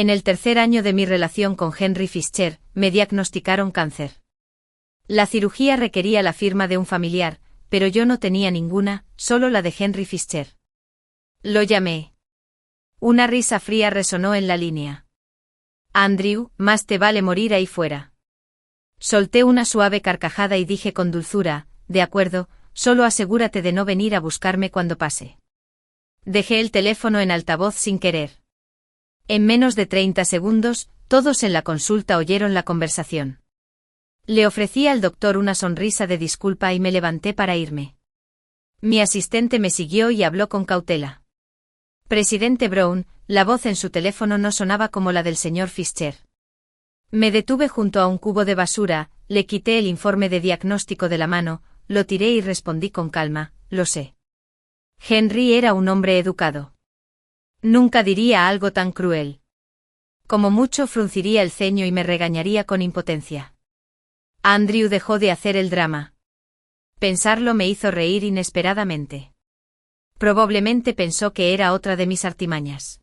En el tercer año de mi relación con Henry Fischer, me diagnosticaron cáncer. La cirugía requería la firma de un familiar, pero yo no tenía ninguna, solo la de Henry Fischer. Lo llamé. Una risa fría resonó en la línea. Andrew, más te vale morir ahí fuera. Solté una suave carcajada y dije con dulzura, de acuerdo, solo asegúrate de no venir a buscarme cuando pase. Dejé el teléfono en altavoz sin querer. En menos de 30 segundos, todos en la consulta oyeron la conversación. Le ofrecí al doctor una sonrisa de disculpa y me levanté para irme. Mi asistente me siguió y habló con cautela. Presidente Brown, la voz en su teléfono no sonaba como la del señor Fischer. Me detuve junto a un cubo de basura, le quité el informe de diagnóstico de la mano, lo tiré y respondí con calma, lo sé. Henry era un hombre educado. Nunca diría algo tan cruel. Como mucho frunciría el ceño y me regañaría con impotencia. Andrew dejó de hacer el drama. Pensarlo me hizo reír inesperadamente. Probablemente pensó que era otra de mis artimañas.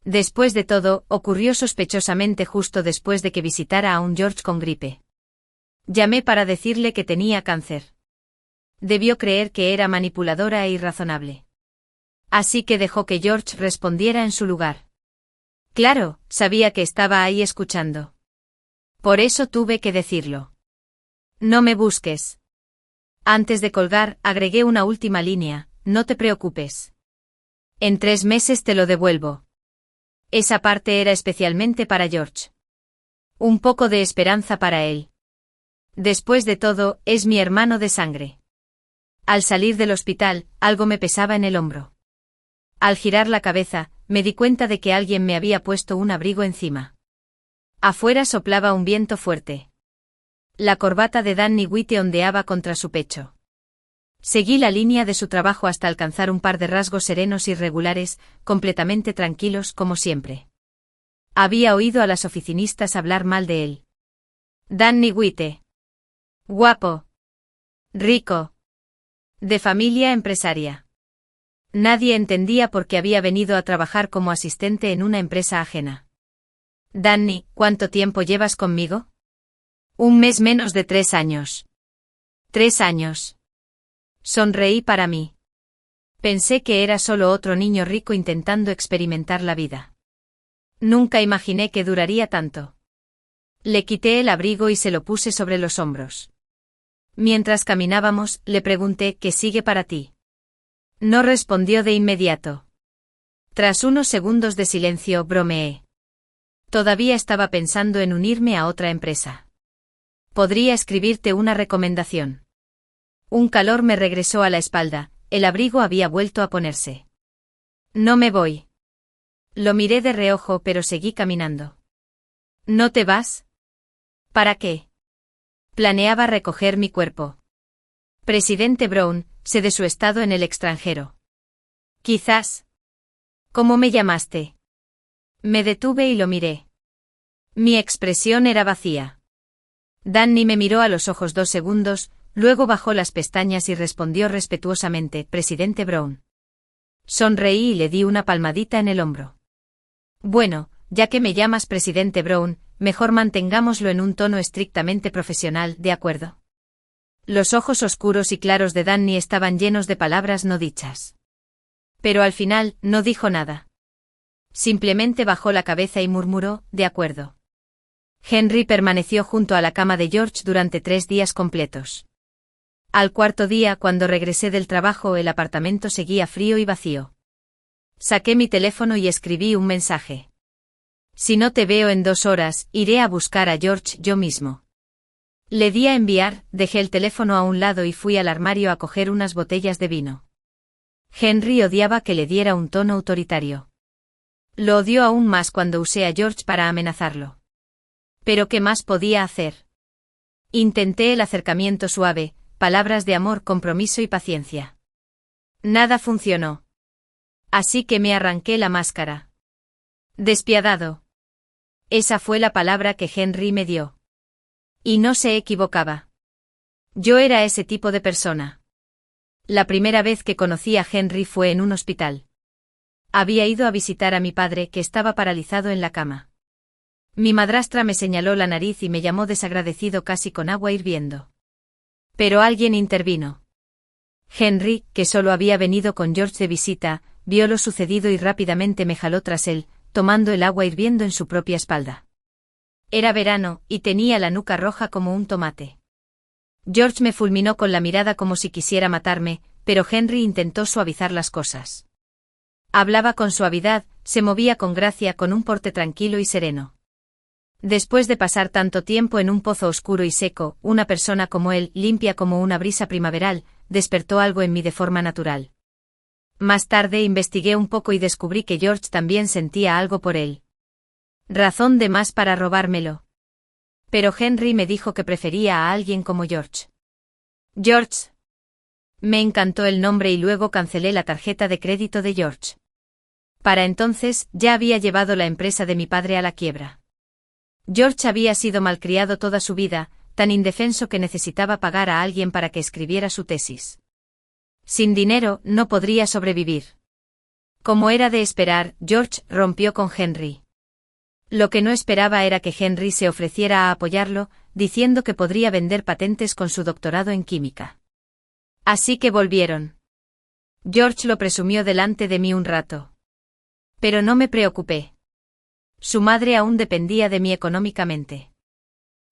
Después de todo, ocurrió sospechosamente justo después de que visitara a un George con gripe. Llamé para decirle que tenía cáncer. Debió creer que era manipuladora e irrazonable. Así que dejó que George respondiera en su lugar. Claro, sabía que estaba ahí escuchando. Por eso tuve que decirlo. No me busques. Antes de colgar, agregué una última línea, no te preocupes. En 3 meses te lo devuelvo. Esa parte era especialmente para George. Un poco de esperanza para él. Después de todo, es mi hermano de sangre. Al salir del hospital, algo me pesaba en el hombro. Al girar la cabeza, me di cuenta de que alguien me había puesto un abrigo encima. Afuera soplaba un viento fuerte. La corbata de Danny White ondeaba contra su pecho. Seguí la línea de su trabajo hasta alcanzar un par de rasgos serenos y regulares, completamente tranquilos como siempre. Había oído a las oficinistas hablar mal de él. Danny White. Guapo. Rico. De familia empresaria. Nadie entendía por qué había venido a trabajar como asistente en una empresa ajena. Danny, ¿cuánto tiempo llevas conmigo? 1 mes menos de 3 años. 3 años. Sonreí para mí. Pensé que era solo otro niño rico intentando experimentar la vida. Nunca imaginé que duraría tanto. Le quité el abrigo y se lo puse sobre los hombros. Mientras caminábamos, le pregunté ¿qué sigue para ti? No respondió de inmediato. Tras unos segundos de silencio, bromeé. Todavía estaba pensando en unirme a otra empresa. Podría escribirte una recomendación. Un calor me regresó a la espalda, el abrigo había vuelto a ponerse. No me voy. Lo miré de reojo pero seguí caminando. ¿No te vas? ¿Para qué? Planeaba recoger mi cuerpo. Presidente Brown, sé de su estado en el extranjero. Quizás. ¿Cómo me llamaste? Me detuve y lo miré. Mi expresión era vacía. Danny me miró a los ojos 2 segundos, luego bajó las pestañas y respondió respetuosamente, Presidente Brown. Sonreí y le di una palmadita en el hombro. Bueno, ya que me llamas Presidente Brown, mejor mantengámoslo en un tono estrictamente profesional, ¿de acuerdo? Los ojos oscuros y claros de Danny estaban llenos de palabras no dichas. Pero al final, no dijo nada. Simplemente bajó la cabeza y murmuró, de acuerdo. Henry permaneció junto a la cama de George durante 3 días completos. Al 4.º día, cuando regresé del trabajo, el apartamento seguía frío y vacío. Saqué mi teléfono y escribí un mensaje. Si no te veo en 2 horas, iré a buscar a George yo mismo. Le di a enviar, dejé el teléfono a un lado y fui al armario a coger unas botellas de vino. Henry odiaba que le diera un tono autoritario. Lo odió aún más cuando usé a George para amenazarlo. Pero ¿qué más podía hacer? Intenté el acercamiento suave, palabras de amor, compromiso y paciencia. Nada funcionó. Así que me arranqué la máscara. Despiadado. Esa fue la palabra que Henry me dio. Y no se equivocaba. Yo era ese tipo de persona. La primera vez que conocí a Henry fue en un hospital. Había ido a visitar a mi padre, que estaba paralizado en la cama. Mi madrastra me señaló la nariz y me llamó desagradecido casi con agua hirviendo. Pero alguien intervino. Henry, que solo había venido con George de visita, vio lo sucedido y rápidamente me jaló tras él, tomando el agua hirviendo en su propia espalda. Era verano, y tenía la nuca roja como un tomate. George me fulminó con la mirada como si quisiera matarme, pero Henry intentó suavizar las cosas. Hablaba con suavidad, se movía con gracia, con un porte tranquilo y sereno. Después de pasar tanto tiempo en un pozo oscuro y seco, una persona como él, limpia como una brisa primaveral, despertó algo en mí de forma natural. Más tarde investigué un poco y descubrí que George también sentía algo por él. Razón de más para robármelo. Pero Henry me dijo que prefería a alguien como George. George. Me encantó el nombre y luego cancelé la tarjeta de crédito de George. Para entonces, ya había llevado la empresa de mi padre a la quiebra. George había sido malcriado toda su vida, tan indefenso que necesitaba pagar a alguien para que escribiera su tesis. Sin dinero, no podría sobrevivir. Como era de esperar, George rompió con Henry. Lo que no esperaba era que Henry se ofreciera a apoyarlo, diciendo que podría vender patentes con su doctorado en química. Así que volvieron. George lo presumió delante de mí un rato. Pero no me preocupé. Su madre aún dependía de mí económicamente.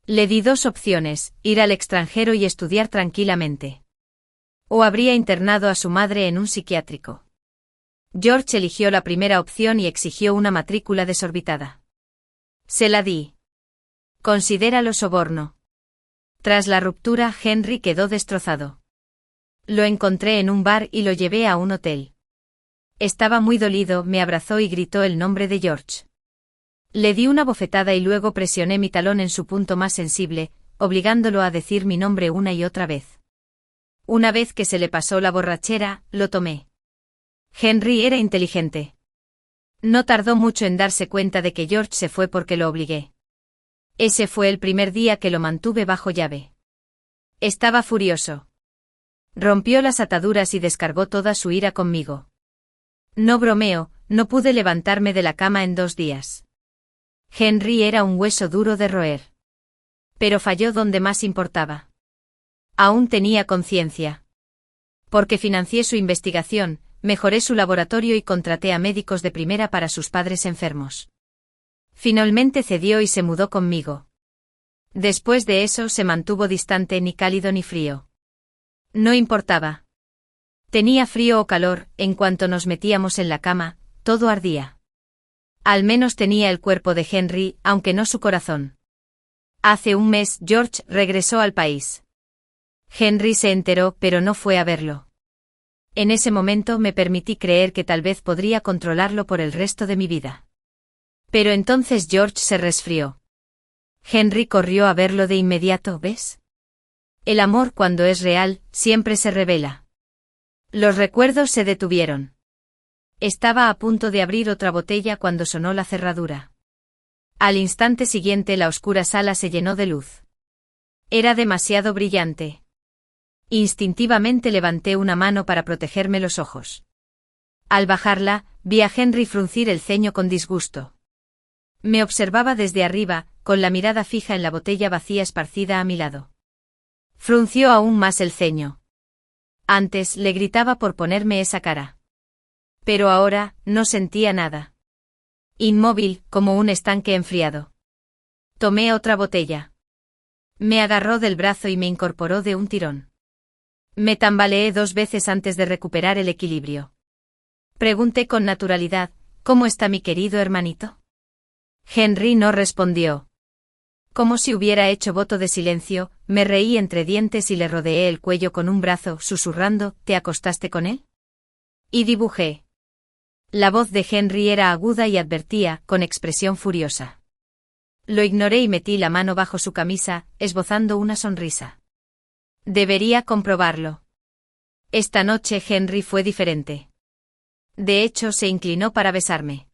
Le di dos opciones, ir al extranjero y estudiar tranquilamente. O habría internado a su madre en un psiquiátrico. George eligió la primera opción y exigió una matrícula desorbitada. Se la di. Considéralo soborno. Tras la ruptura, Henry quedó destrozado. Lo encontré en un bar y lo llevé a un hotel. Estaba muy dolido, me abrazó y gritó el nombre de George. Le di una bofetada y luego presioné mi talón en su punto más sensible, obligándolo a decir mi nombre una y otra vez. Una vez que se le pasó la borrachera, lo tomé. Henry era inteligente. No tardó mucho en darse cuenta de que George se fue porque lo obligué. Ese fue el primer día que lo mantuve bajo llave. Estaba furioso. Rompió las ataduras y descargó toda su ira conmigo. No bromeo, no pude levantarme de la cama en 2 días. Henry era un hueso duro de roer. Pero falló donde más importaba. Aún tenía conciencia. Porque financié su investigación, mejoré su laboratorio y contraté a médicos de primera para sus padres enfermos. Finalmente cedió y se mudó conmigo. Después de eso se mantuvo distante, ni cálido ni frío. No importaba. Tenía frío o calor, en cuanto nos metíamos en la cama, todo ardía. Al menos tenía el cuerpo de Henry, aunque no su corazón. Hace un mes, George regresó al país. Henry se enteró, pero no fue a verlo. En ese momento me permití creer que tal vez podría controlarlo por el resto de mi vida. Pero entonces George se resfrió. Henry corrió a verlo de inmediato, ¿ves? El amor, cuando es real, siempre se revela. Los recuerdos se detuvieron. Estaba a punto de abrir otra botella cuando sonó la cerradura. Al instante siguiente la oscura sala se llenó de luz. Era demasiado brillante. Instintivamente levanté una mano para protegerme los ojos. Al bajarla, vi a Henry fruncir el ceño con disgusto. Me observaba desde arriba, con la mirada fija en la botella vacía esparcida a mi lado. Frunció aún más el ceño. Antes le gritaba por ponerme esa cara. Pero ahora, no sentía nada. Inmóvil, como un estanque enfriado. Tomé otra botella. Me agarró del brazo y me incorporó de un tirón. Me tambaleé 2 veces antes de recuperar el equilibrio. Pregunté con naturalidad, ¿cómo está mi querido hermanito? Henry no respondió. Como si hubiera hecho voto de silencio, me reí entre dientes y le rodeé el cuello con un brazo, susurrando, ¿te acostaste con él? Y dibujé. La voz de Henry era aguda y advertía, con expresión furiosa. Lo ignoré y metí la mano bajo su camisa, esbozando una sonrisa. Debería comprobarlo. Esta noche Henry fue diferente. De hecho, se inclinó para besarme.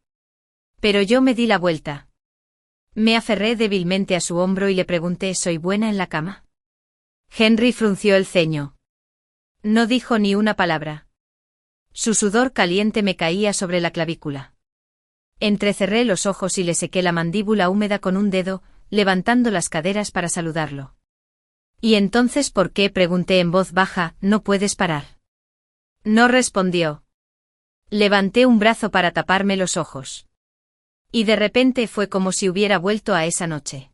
Pero yo me di la vuelta. Me aferré débilmente a su hombro y le pregunté, ¿soy buena en la cama? Henry frunció el ceño. No dijo ni una palabra. Su sudor caliente me caía sobre la clavícula. Entrecerré los ojos y le sequé la mandíbula húmeda con un dedo, levantando las caderas para saludarlo. ¿Y entonces por qué? Pregunté en voz baja, ¿no puedes parar? No respondió. Levanté un brazo para taparme los ojos. Y de repente fue como si hubiera vuelto a esa noche.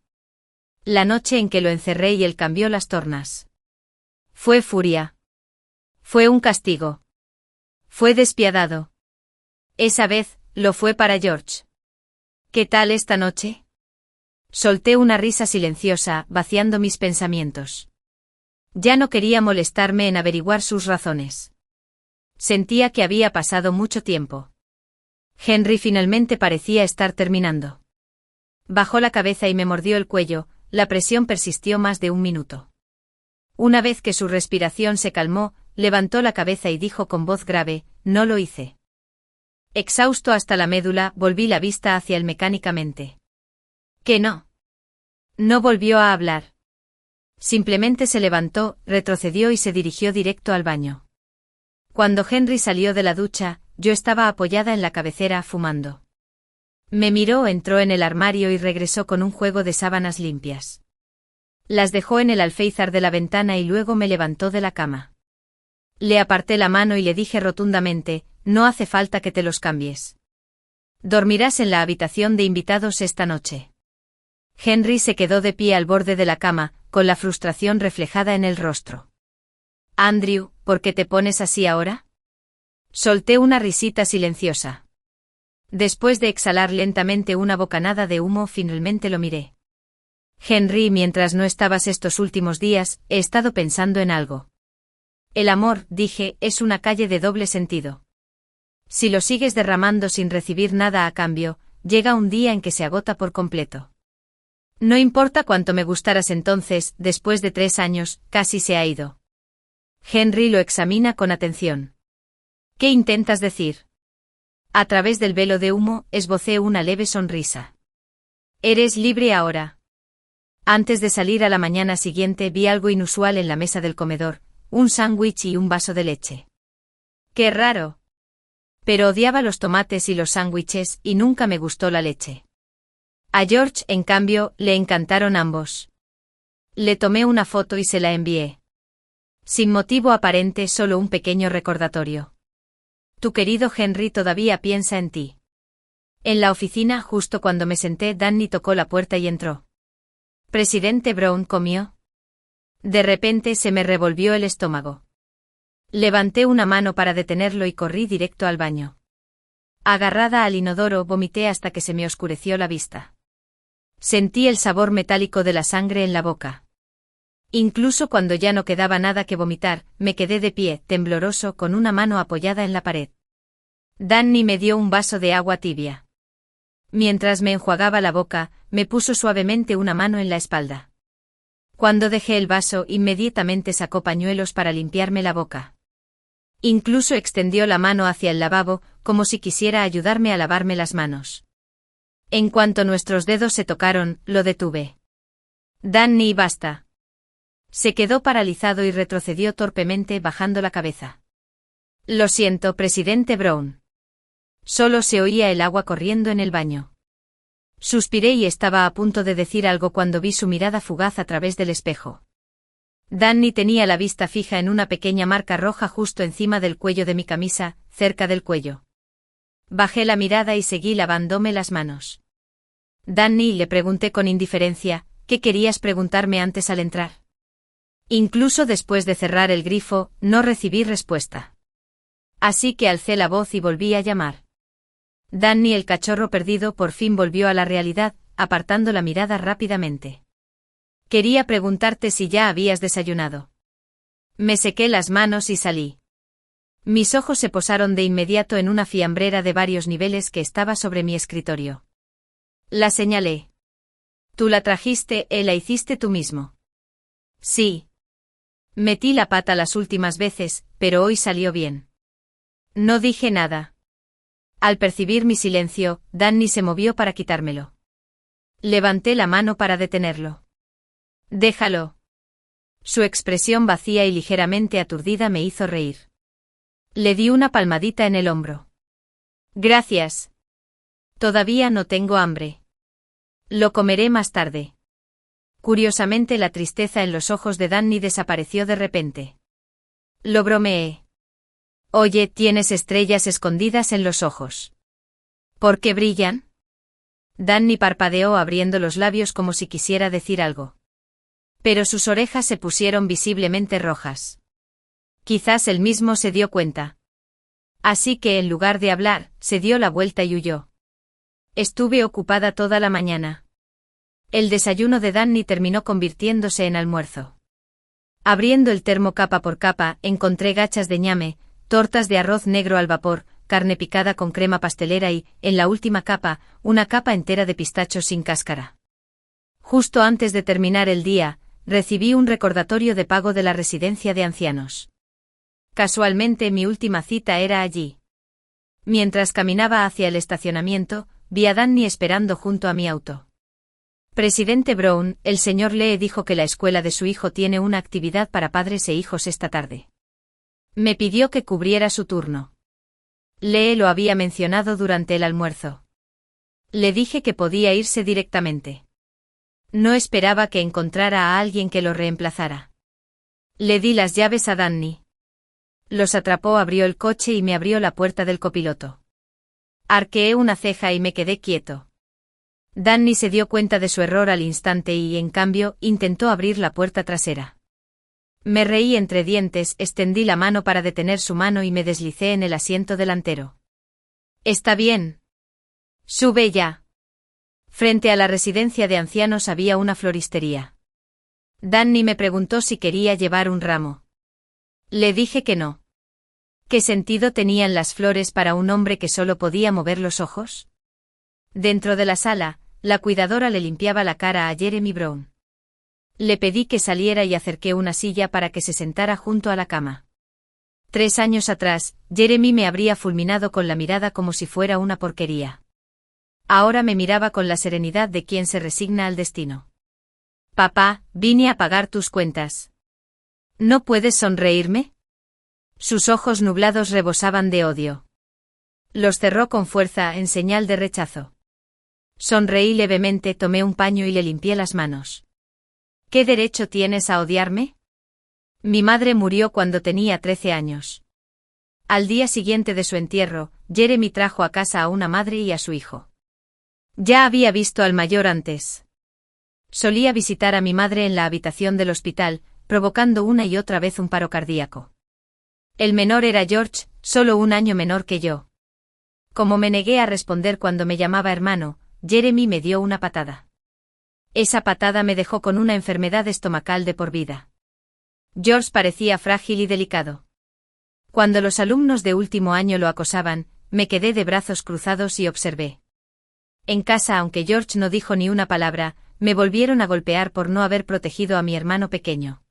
La noche en que lo encerré y él cambió las tornas. Fue furia. Fue un castigo. Fue despiadado. Esa vez, lo fue para George. ¿Qué tal esta noche? Solté una risa silenciosa, vaciando mis pensamientos. Ya no quería molestarme en averiguar sus razones. Sentía que había pasado mucho tiempo. Henry finalmente parecía estar terminando. Bajó la cabeza y me mordió el cuello, la presión persistió más de un minuto. Una vez que su respiración se calmó, levantó la cabeza y dijo con voz grave, no lo hice. Exhausto hasta la médula, volví la vista hacia él mecánicamente. ¿Qué no? No volvió a hablar. Simplemente se levantó, retrocedió y se dirigió directo al baño. Cuando Henry salió de la ducha, yo estaba apoyada en la cabecera, fumando. Me miró, entró en el armario y regresó con un juego de sábanas limpias. Las dejó en el alféizar de la ventana y luego me levantó de la cama. Le aparté la mano y le dije rotundamente, no hace falta que te los cambies. Dormirás en la habitación de invitados esta noche. Henry se quedó de pie al borde de la cama, con la frustración reflejada en el rostro. Andrew, ¿por qué te pones así ahora? Solté una risita silenciosa. Después de exhalar lentamente una bocanada de humo, finalmente lo miré. Henry, mientras no estabas estos últimos días, he estado pensando en algo. El amor, dije, es una calle de doble sentido. Si lo sigues derramando sin recibir nada a cambio, llega un día en que se agota por completo. No importa cuánto me gustaras entonces, después de 3 años, casi se ha ido. Henry lo examina con atención. ¿Qué intentas decir? A través del velo de humo, esbocé una leve sonrisa. Eres libre ahora. Antes de salir a la mañana siguiente vi algo inusual en la mesa del comedor, un sándwich y un vaso de leche. ¡Qué raro! Pero odiaba los tomates y los sándwiches y nunca me gustó la leche. A George, en cambio, le encantaron ambos. Le tomé una foto y se la envié. Sin motivo aparente, solo un pequeño recordatorio. Tu querido Henry todavía piensa en ti. En la oficina, justo cuando me senté, Danny tocó la puerta y entró. ¿Presidente Brown comió? De repente se me revolvió el estómago. Levanté una mano para detenerlo y corrí directo al baño. Agarrada al inodoro, vomité hasta que se me oscureció la vista. Sentí el sabor metálico de la sangre en la boca. Incluso cuando ya no quedaba nada que vomitar, me quedé de pie, tembloroso, con una mano apoyada en la pared. Danny me dio un vaso de agua tibia. Mientras me enjuagaba la boca, me puso suavemente una mano en la espalda. Cuando dejé el vaso, inmediatamente sacó pañuelos para limpiarme la boca. Incluso extendió la mano hacia el lavabo, como si quisiera ayudarme a lavarme las manos. En cuanto nuestros dedos se tocaron, lo detuve. Danny, basta. Se quedó paralizado y retrocedió torpemente, bajando la cabeza. Lo siento, presidente Brown. Solo se oía el agua corriendo en el baño. Suspiré y estaba a punto de decir algo cuando vi su mirada fugaz a través del espejo. Danny tenía la vista fija en una pequeña marca roja justo encima del cuello de mi camisa, cerca del cuello. Bajé la mirada y seguí lavándome las manos. Danny, le pregunté con indiferencia, ¿qué querías preguntarme antes al entrar? Incluso después de cerrar el grifo, no recibí respuesta. Así que alcé la voz y volví a llamar. Danny, el cachorro perdido, por fin volvió a la realidad, apartando la mirada rápidamente. Quería preguntarte si ya habías desayunado. Me sequé las manos y salí. Mis ojos se posaron de inmediato en una fiambrera de varios niveles que estaba sobre mi escritorio. La señalé. Tú la trajiste, la hiciste tú mismo. Sí. Metí la pata las últimas veces, pero hoy salió bien. No dije nada. Al percibir mi silencio, Danny se movió para quitármelo. Levanté la mano para detenerlo. Déjalo. Su expresión vacía y ligeramente aturdida me hizo reír. Le di una palmadita en el hombro. Gracias. Todavía no tengo hambre. Lo comeré más tarde. Curiosamente la tristeza en los ojos de Danny desapareció de repente. Lo bromeé. Oye, tienes estrellas escondidas en los ojos. ¿Por qué brillan? Danny parpadeó abriendo los labios como si quisiera decir algo. Pero sus orejas se pusieron visiblemente rojas. Quizás él mismo se dio cuenta. Así que en lugar de hablar, se dio la vuelta y huyó. Estuve ocupada toda la mañana. El desayuno de Danny terminó convirtiéndose en almuerzo. Abriendo el termo capa por capa, encontré gachas de ñame, tortas de arroz negro al vapor, carne picada con crema pastelera y, en la última capa, una capa entera de pistachos sin cáscara. Justo antes de terminar el día, recibí un recordatorio de pago de la residencia de ancianos. Casualmente mi última cita era allí. Mientras caminaba hacia el estacionamiento, vi a Danny esperando junto a mi auto. Presidente Brown, el señor Lee dijo que la escuela de su hijo tiene una actividad para padres e hijos esta tarde. Me pidió que cubriera su turno. Lee lo había mencionado durante el almuerzo. Le dije que podía irse directamente. No esperaba que encontrara a alguien que lo reemplazara. Le di las llaves a Danny. Los atrapó, abrió el coche y me abrió la puerta del copiloto. Arqueé una ceja y me quedé quieto. Danny se dio cuenta de su error al instante y, en cambio, intentó abrir la puerta trasera. Me reí entre dientes, extendí la mano para detener su mano y me deslicé en el asiento delantero. «Está bien. Sube ya». Frente a la residencia de ancianos había una floristería. Danny me preguntó si quería llevar un ramo. Le dije que no. ¿Qué sentido tenían las flores para un hombre que solo podía mover los ojos? Dentro de la sala, la cuidadora le limpiaba la cara a Jeremy Brown. Le pedí que saliera y acerqué una silla para que se sentara junto a la cama. 3 años atrás, Jeremy me habría fulminado con la mirada como si fuera una porquería. Ahora me miraba con la serenidad de quien se resigna al destino. «Papá, vine a pagar tus cuentas. ¿No puedes sonreírme?» Sus ojos nublados rebosaban de odio. Los cerró con fuerza en señal de rechazo. Sonreí levemente, tomé un paño y le limpié las manos. ¿Qué derecho tienes a odiarme? Mi madre murió cuando tenía 13 años. Al día siguiente de su entierro, Jeremy trajo a casa a una madre y a su hijo. Ya había visto al mayor antes. Solía visitar a mi madre en la habitación del hospital, provocando una y otra vez un paro cardíaco. El menor era George, solo 1 año menor que yo. Como me negué a responder cuando me llamaba hermano, Jeremy me dio una patada. Esa patada me dejó con una enfermedad estomacal de por vida. George parecía frágil y delicado. Cuando los alumnos de último año lo acosaban, me quedé de brazos cruzados y observé. En casa, aunque George no dijo ni una palabra, me volvieron a golpear por no haber protegido a mi hermano pequeño.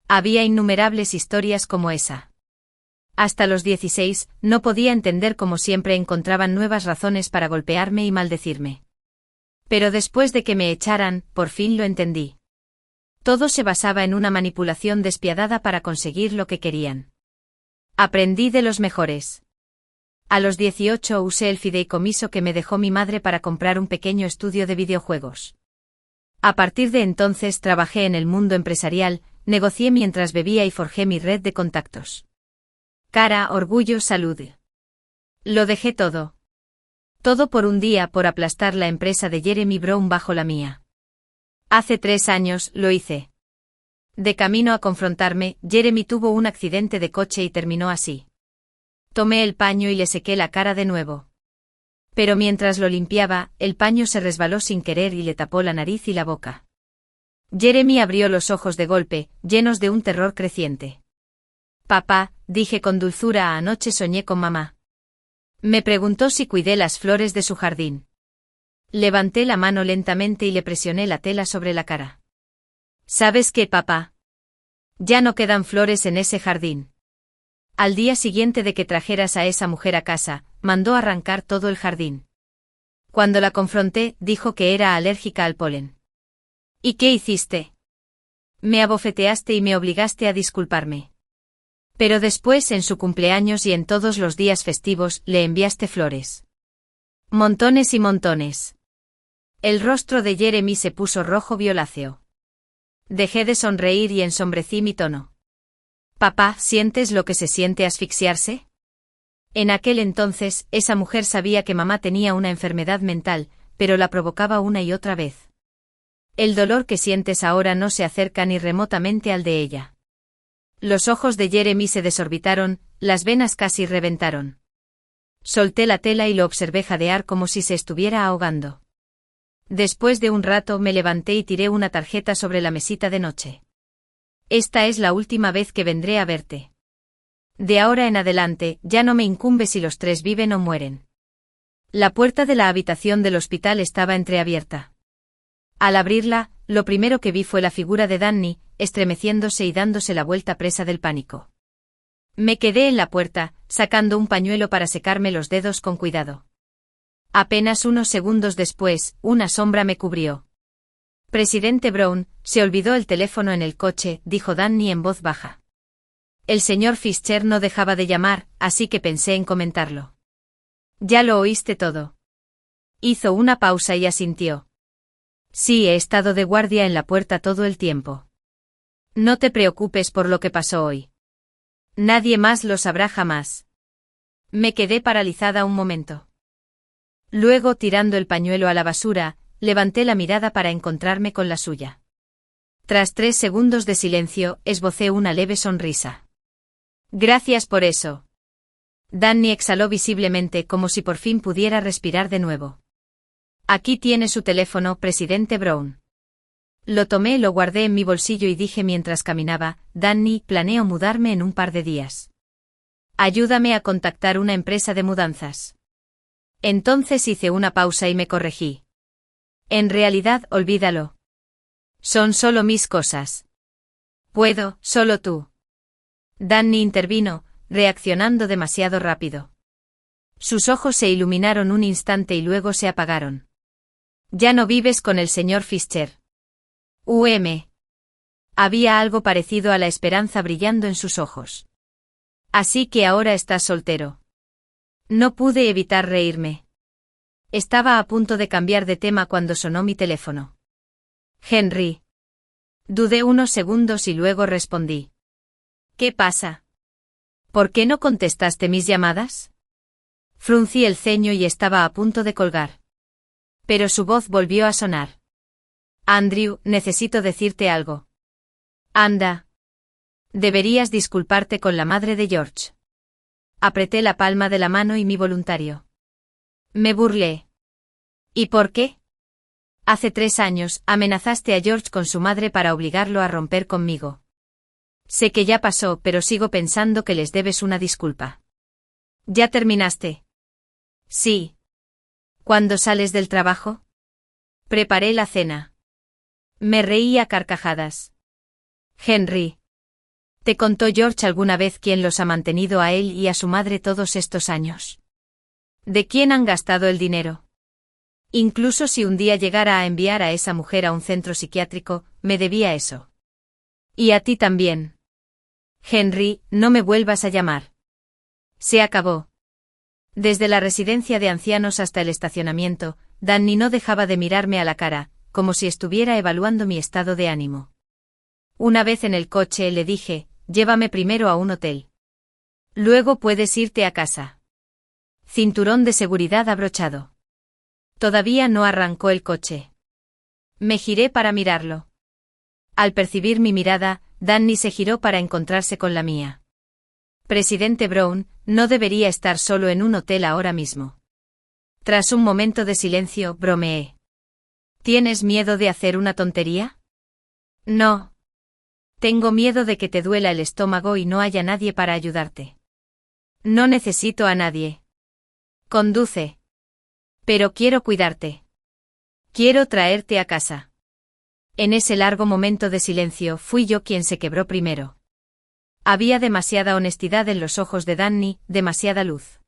Había innumerables historias como esa. Hasta los 16, no podía entender cómo siempre encontraban nuevas razones para golpearme y maldecirme. Pero después de que me echaran, por fin lo entendí. Todo se basaba en una manipulación despiadada para conseguir lo que querían. Aprendí de los mejores. A los 18 usé el fideicomiso que me dejó mi madre para comprar un pequeño estudio de videojuegos. A partir de entonces trabajé en el mundo empresarial, negocié mientras bebía y forjé mi red de contactos. Cara, orgullo, salud. Lo dejé todo. Todo por un día, por aplastar la empresa de Jeremy Brown bajo la mía. Hace 3 años, lo hice. De camino a confrontarme, Jeremy tuvo un accidente de coche y terminó así. Tomé el paño y le sequé la cara de nuevo. Pero mientras lo limpiaba, el paño se resbaló sin querer y le tapó la nariz y la boca. Jeremy abrió los ojos de golpe, llenos de un terror creciente. Papá, dije con dulzura, anoche soñé con mamá. Me preguntó si cuidé las flores de su jardín. Levanté la mano lentamente y le presioné la tela sobre la cara. ¿Sabes qué, papá? Ya no quedan flores en ese jardín. Al día siguiente de que trajeras a esa mujer a casa, mandó arrancar todo el jardín. Cuando la confronté, dijo que era alérgica al polen. ¿Y qué hiciste? Me abofeteaste y me obligaste a disculparme. Pero después, en su cumpleaños y en todos los días festivos, le enviaste flores. Montones y montones. El rostro de Jeremy se puso rojo violáceo. Dejé de sonreír y ensombrecí mi tono. Papá, ¿sientes lo que se siente asfixiarse? En aquel entonces, esa mujer sabía que mamá tenía una enfermedad mental, pero la provocaba una y otra vez. El dolor que sientes ahora no se acerca ni remotamente al de ella. Los ojos de Jeremy se desorbitaron, las venas casi reventaron. Solté la tela y lo observé jadear como si se estuviera ahogando. Después de un rato me levanté y tiré una tarjeta sobre la mesita de noche. Esta es la última vez que vendré a verte. De ahora en adelante, ya no me incumbe si los tres viven o mueren. La puerta de la habitación del hospital estaba entreabierta. Al abrirla, lo primero que vi fue la figura de Danny, estremeciéndose y dándose la vuelta presa del pánico. Me quedé en la puerta, sacando un pañuelo para secarme los dedos con cuidado. Apenas unos segundos después, una sombra me cubrió. Presidente Brown, se olvidó el teléfono en el coche, dijo Danny en voz baja. El señor Fischer no dejaba de llamar, así que pensé en comentarlo. ¿Ya lo oíste todo? Hizo una pausa y asintió. Sí, he estado de guardia en la puerta todo el tiempo. No te preocupes por lo que pasó hoy. Nadie más lo sabrá jamás. Me quedé paralizada un momento. Luego, tirando el pañuelo a la basura, levanté la mirada para encontrarme con la suya. Tras 3 segundos de silencio, esbocé una leve sonrisa. Gracias por eso. Danny exhaló visiblemente como si por fin pudiera respirar de nuevo. Aquí tiene su teléfono, presidente Brown. Lo tomé, lo guardé en mi bolsillo y dije mientras caminaba, Danny, planeo mudarme en un par de días. Ayúdame a contactar una empresa de mudanzas. Entonces hice una pausa y me corregí. En realidad, olvídalo. Son solo mis cosas. Puedo, solo tú. Danny intervino, reaccionando demasiado rápido. Sus ojos se iluminaron un instante y luego se apagaron. Ya no vives con el señor Fischer. Había algo parecido a la esperanza brillando en sus ojos. Así que ahora estás soltero. No pude evitar reírme. Estaba a punto de cambiar de tema cuando sonó mi teléfono. Henry. Dudé unos segundos y luego respondí. ¿Qué pasa? ¿Por qué no contestaste mis llamadas? Fruncí el ceño y estaba a punto de colgar. Pero su voz volvió a sonar. Andrew, necesito decirte algo. Anda. Deberías disculparte con la madre de George. Apreté la palma de la mano y mi voluntario. Me burlé. ¿Y por qué? Hace 3 años, amenazaste a George con su madre para obligarlo a romper conmigo. Sé que ya pasó, pero sigo pensando que les debes una disculpa. ¿Ya terminaste? Sí. ¿Cuándo sales del trabajo? Preparé la cena. Me reí a carcajadas. Henry. ¿Te contó George alguna vez quién los ha mantenido a él y a su madre todos estos años? ¿De quién han gastado el dinero? Incluso si un día llegara a enviar a esa mujer a un centro psiquiátrico, me debía eso. Y a ti también. Henry, no me vuelvas a llamar. Se acabó. Desde la residencia de ancianos hasta el estacionamiento, Danny no dejaba de mirarme a la cara, como si estuviera evaluando mi estado de ánimo. Una vez en el coche le dije, llévame primero a un hotel. Luego puedes irte a casa. Cinturón de seguridad abrochado. Todavía no arrancó el coche. Me giré para mirarlo. Al percibir mi mirada, Danny se giró para encontrarse con la mía. Presidente Brown, no debería estar solo en un hotel ahora mismo. Tras un momento de silencio, bromeé. ¿Tienes miedo de hacer una tontería? No. Tengo miedo de que te duela el estómago y no haya nadie para ayudarte. No necesito a nadie. Conduce. Pero quiero cuidarte. Quiero traerte a casa. En ese largo momento de silencio fui yo quien se quebró primero. Había demasiada honestidad en los ojos de Danny, demasiada luz.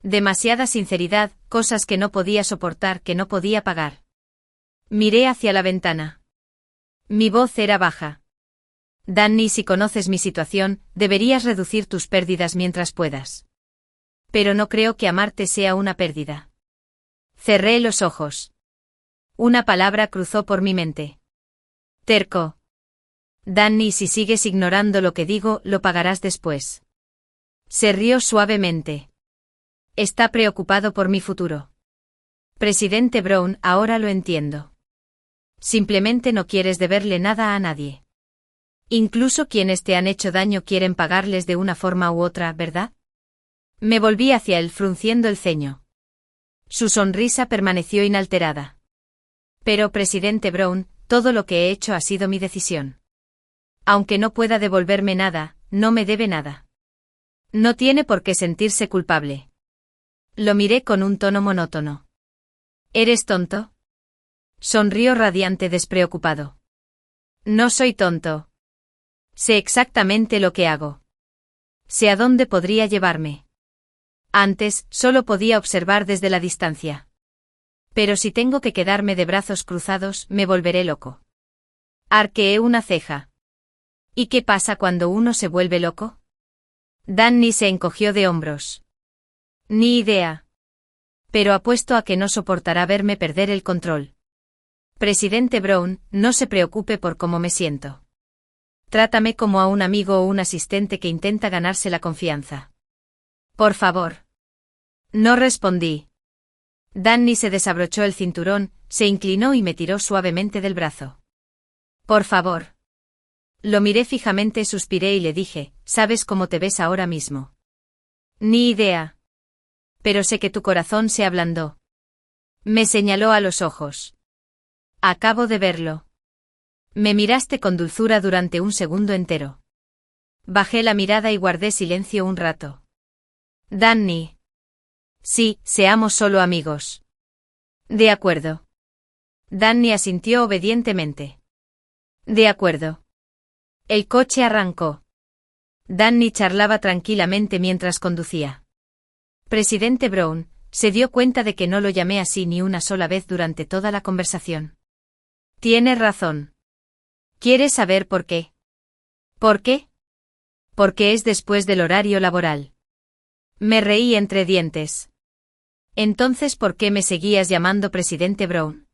Demasiada sinceridad, cosas que no podía soportar, que no podía pagar. Miré hacia la ventana. Mi voz era baja. Danny, si conoces mi situación, deberías reducir tus pérdidas mientras puedas. Pero no creo que amarte sea una pérdida. Cerré los ojos. Una palabra cruzó por mi mente. Terco. Danny, si sigues ignorando lo que digo, lo pagarás después. Se rió suavemente. Está preocupado por mi futuro. Presidente Brown, ahora lo entiendo. Simplemente no quieres deberle nada a nadie. Incluso quienes te han hecho daño quieren pagarles de una forma u otra, ¿verdad? Me volví hacia él frunciendo el ceño. Su sonrisa permaneció inalterada. Pero, presidente Brown, todo lo que he hecho ha sido mi decisión. Aunque no pueda devolverme nada, no me debe nada. No tiene por qué sentirse culpable. Lo miré con un tono monótono. ¿Eres tonto? Sonrió radiante despreocupado. No soy tonto. Sé exactamente lo que hago. Sé a dónde podría llevarme. Antes, solo podía observar desde la distancia. Pero si tengo que quedarme de brazos cruzados, me volveré loco. Arqueé una ceja. ¿Y qué pasa cuando uno se vuelve loco? Danny se encogió de hombros. Ni idea. Pero apuesto a que no soportará verme perder el control. Presidente Brown, no se preocupe por cómo me siento. Trátame como a un amigo o un asistente que intenta ganarse la confianza. Por favor. No respondí. Danny se desabrochó el cinturón, se inclinó y me tiró suavemente del brazo. Por favor. Lo miré fijamente, suspiré y le dije, ¿sabes cómo te ves ahora mismo? Ni idea. Pero sé que tu corazón se ablandó. Me señaló a los ojos. Acabo de verlo. Me miraste con dulzura durante un segundo entero. Bajé la mirada y guardé silencio un rato. Danny. Sí, seamos solo amigos. De acuerdo. Danny asintió obedientemente. De acuerdo. El coche arrancó. Danny charlaba tranquilamente mientras conducía. Presidente Brown se dio cuenta de que no lo llamé así ni una sola vez durante toda la conversación. Tienes razón. ¿Quieres saber por qué? ¿Por qué? Porque es después del horario laboral. Me reí entre dientes. Entonces, ¿por qué me seguías llamando presidente Brown?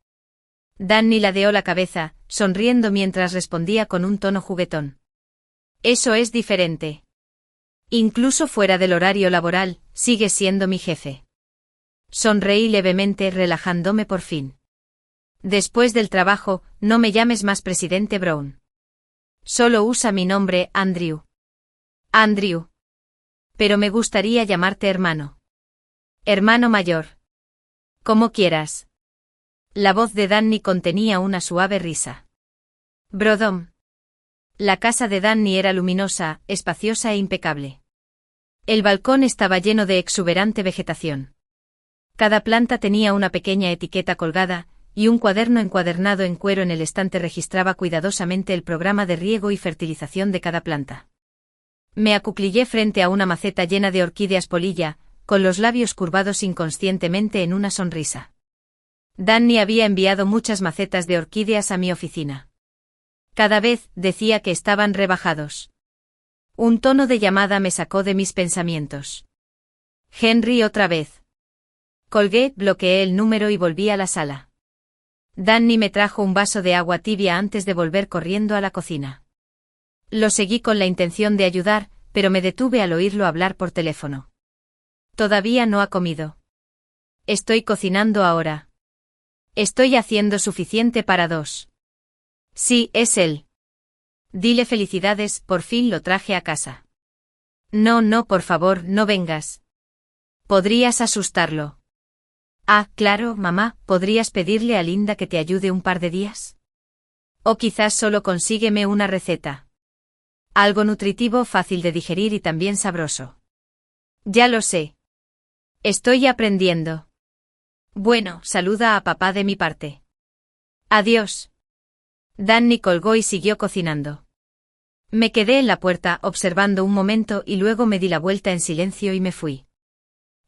Danny ladeó la cabeza, sonriendo mientras respondía con un tono juguetón. Eso es diferente. Incluso fuera del horario laboral, sigues siendo mi jefe. Sonreí levemente, relajándome por fin. Después del trabajo, no me llames más presidente Brown. Solo usa mi nombre, Andrew. Andrew. Pero me gustaría llamarte hermano. Hermano mayor. Como quieras. La voz de Danny contenía una suave risa. Brodom. La casa de Danny era luminosa, espaciosa e impecable. El balcón estaba lleno de exuberante vegetación. Cada planta tenía una pequeña etiqueta colgada, y un cuaderno encuadernado en cuero en el estante registraba cuidadosamente el programa de riego y fertilización de cada planta. Me acuclillé frente a una maceta llena de orquídeas polilla, con los labios curvados inconscientemente en una sonrisa. Danny había enviado muchas macetas de orquídeas a mi oficina. Cada vez decía que estaban rebajados. Un tono de llamada me sacó de mis pensamientos. Henry otra vez. Colgué, bloqueé el número y volví a la sala. Danny me trajo un vaso de agua tibia antes de volver corriendo a la cocina. Lo seguí con la intención de ayudar, pero me detuve al oírlo hablar por teléfono. Todavía no ha comido. Estoy cocinando ahora. Estoy haciendo suficiente para 2. Sí, es él. Dile felicidades, por fin lo traje a casa. No, por favor, no vengas. Podrías asustarlo. Ah, claro, mamá, ¿podrías pedirle a Linda que te ayude un par de días? O quizás solo consígueme una receta. Algo nutritivo, fácil de digerir y también sabroso. Ya lo sé. Estoy aprendiendo. Bueno, saluda a papá de mi parte. Adiós. Danny colgó y siguió cocinando. Me quedé en la puerta observando un momento y luego me di la vuelta en silencio y me fui.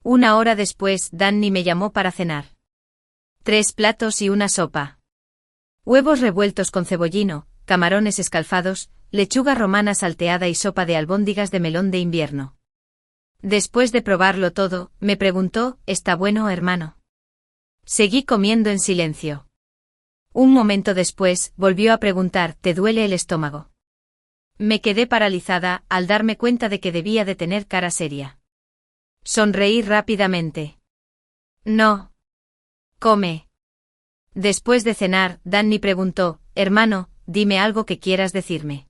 Una hora después, Danny me llamó para cenar. 3 platos y una sopa. Huevos revueltos con cebollino, camarones escalfados, lechuga romana salteada y sopa de albóndigas de melón de invierno. Después de probarlo todo, me preguntó, ¿está bueno, hermano? Seguí comiendo en silencio. Un momento después, volvió a preguntar, ¿te duele el estómago? Me quedé paralizada, al darme cuenta de que debía de tener cara seria. Sonreí rápidamente. No. Come. Después de cenar, Danny preguntó, hermano, dime algo que quieras decirme.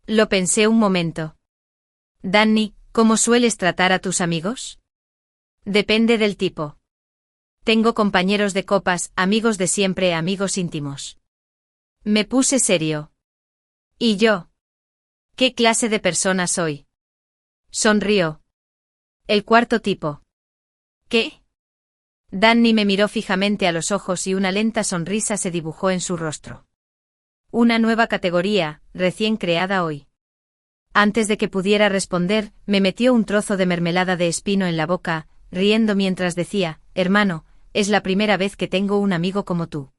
Lo pensé un momento. Danny, ¿cómo sueles tratar a tus amigos? Depende del tipo. Tengo compañeros de copas, amigos de siempre, amigos íntimos. Me puse serio. ¿Y yo? ¿Qué clase de persona soy? Sonrió. El cuarto tipo. ¿Qué? Danny me miró fijamente a los ojos y una lenta sonrisa se dibujó en su rostro. Una nueva categoría, recién creada hoy. Antes de que pudiera responder, me metió un trozo de mermelada de espino en la boca, riendo mientras decía, hermano, es la primera vez que tengo un amigo como tú.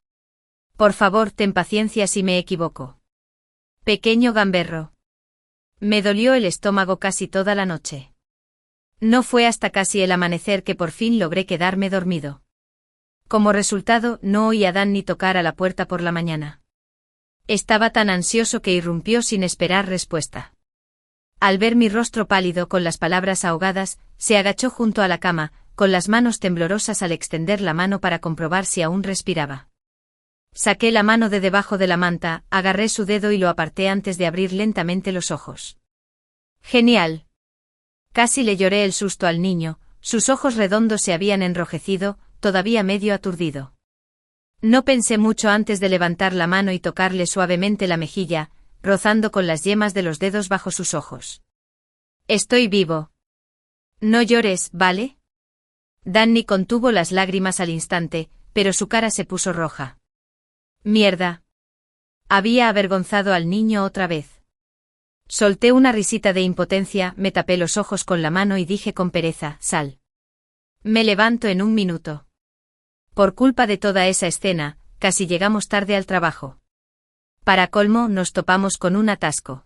Por favor, ten paciencia si me equivoco. Pequeño gamberro. Me dolió el estómago casi toda la noche. No fue hasta casi el amanecer que por fin logré quedarme dormido. Como resultado, no oí a Danny tocar a la puerta por la mañana. Estaba tan ansioso que irrumpió sin esperar respuesta. Al ver mi rostro pálido con las palabras ahogadas, se agachó junto a la cama, con las manos temblorosas al extender la mano para comprobar si aún respiraba. Saqué la mano de debajo de la manta, agarré su dedo y lo aparté antes de abrir lentamente los ojos. Genial. Casi le lloré el susto al niño, sus ojos redondos se habían enrojecido, todavía medio aturdido. No pensé mucho antes de levantar la mano y tocarle suavemente la mejilla, rozando con las yemas de los dedos bajo sus ojos. Estoy vivo. No llores, ¿vale? Danny contuvo las lágrimas al instante, pero su cara se puso roja. Mierda. Había avergonzado al niño otra vez. Solté una risita de impotencia, me tapé los ojos con la mano y dije con pereza, sal. Me levanto en un minuto. Por culpa de toda esa escena, casi llegamos tarde al trabajo. Para colmo, nos topamos con un atasco.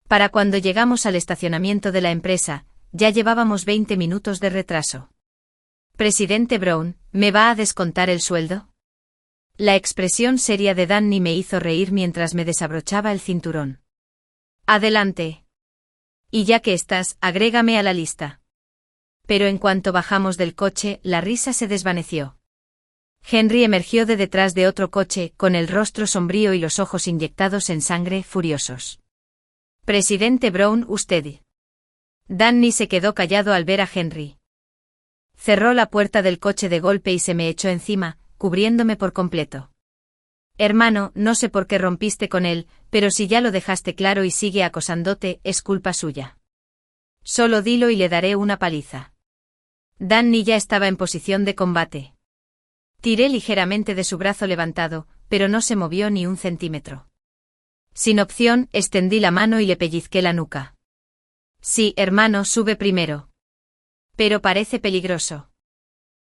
Para cuando llegamos al estacionamiento de la empresa, ya llevábamos 20 minutos de retraso. Presidente Brown, ¿me va a descontar el sueldo? La expresión seria de Danny me hizo reír mientras me desabrochaba el cinturón. Adelante. Y ya que estás, agrégame a la lista. Pero en cuanto bajamos del coche, la risa se desvaneció. Henry emergió de detrás de otro coche, con el rostro sombrío y los ojos inyectados en sangre, furiosos. Presidente Brown, usted. Danny se quedó callado al ver a Henry. Cerró la puerta del coche de golpe y se me echó encima, cubriéndome por completo. Hermano, no sé por qué rompiste con él, pero si ya lo dejaste claro y sigue acosándote, es culpa suya. Solo dilo y le daré una paliza. Danny ya estaba en posición de combate. Tiré ligeramente de su brazo levantado, pero no se movió ni un centímetro. Sin opción, extendí la mano y le pellizqué la nuca. Sí, hermano, sube primero. Pero parece peligroso.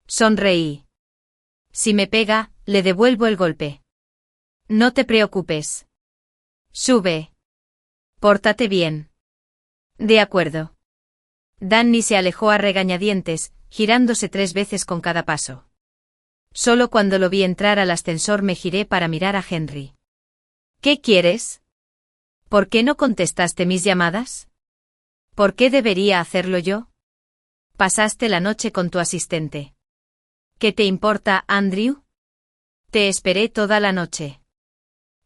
Sonreí. Si me pega, le devuelvo el golpe. No te preocupes. Sube. Pórtate bien. De acuerdo. Danny se alejó a regañadientes, girándose 3 veces con cada paso. Solo cuando lo vi entrar al ascensor me giré para mirar a Henry. ¿Qué quieres? ¿Por qué no contestaste mis llamadas? ¿Por qué debería hacerlo yo? Pasaste la noche con tu asistente. ¿Qué te importa, Andrew? Te esperé toda la noche.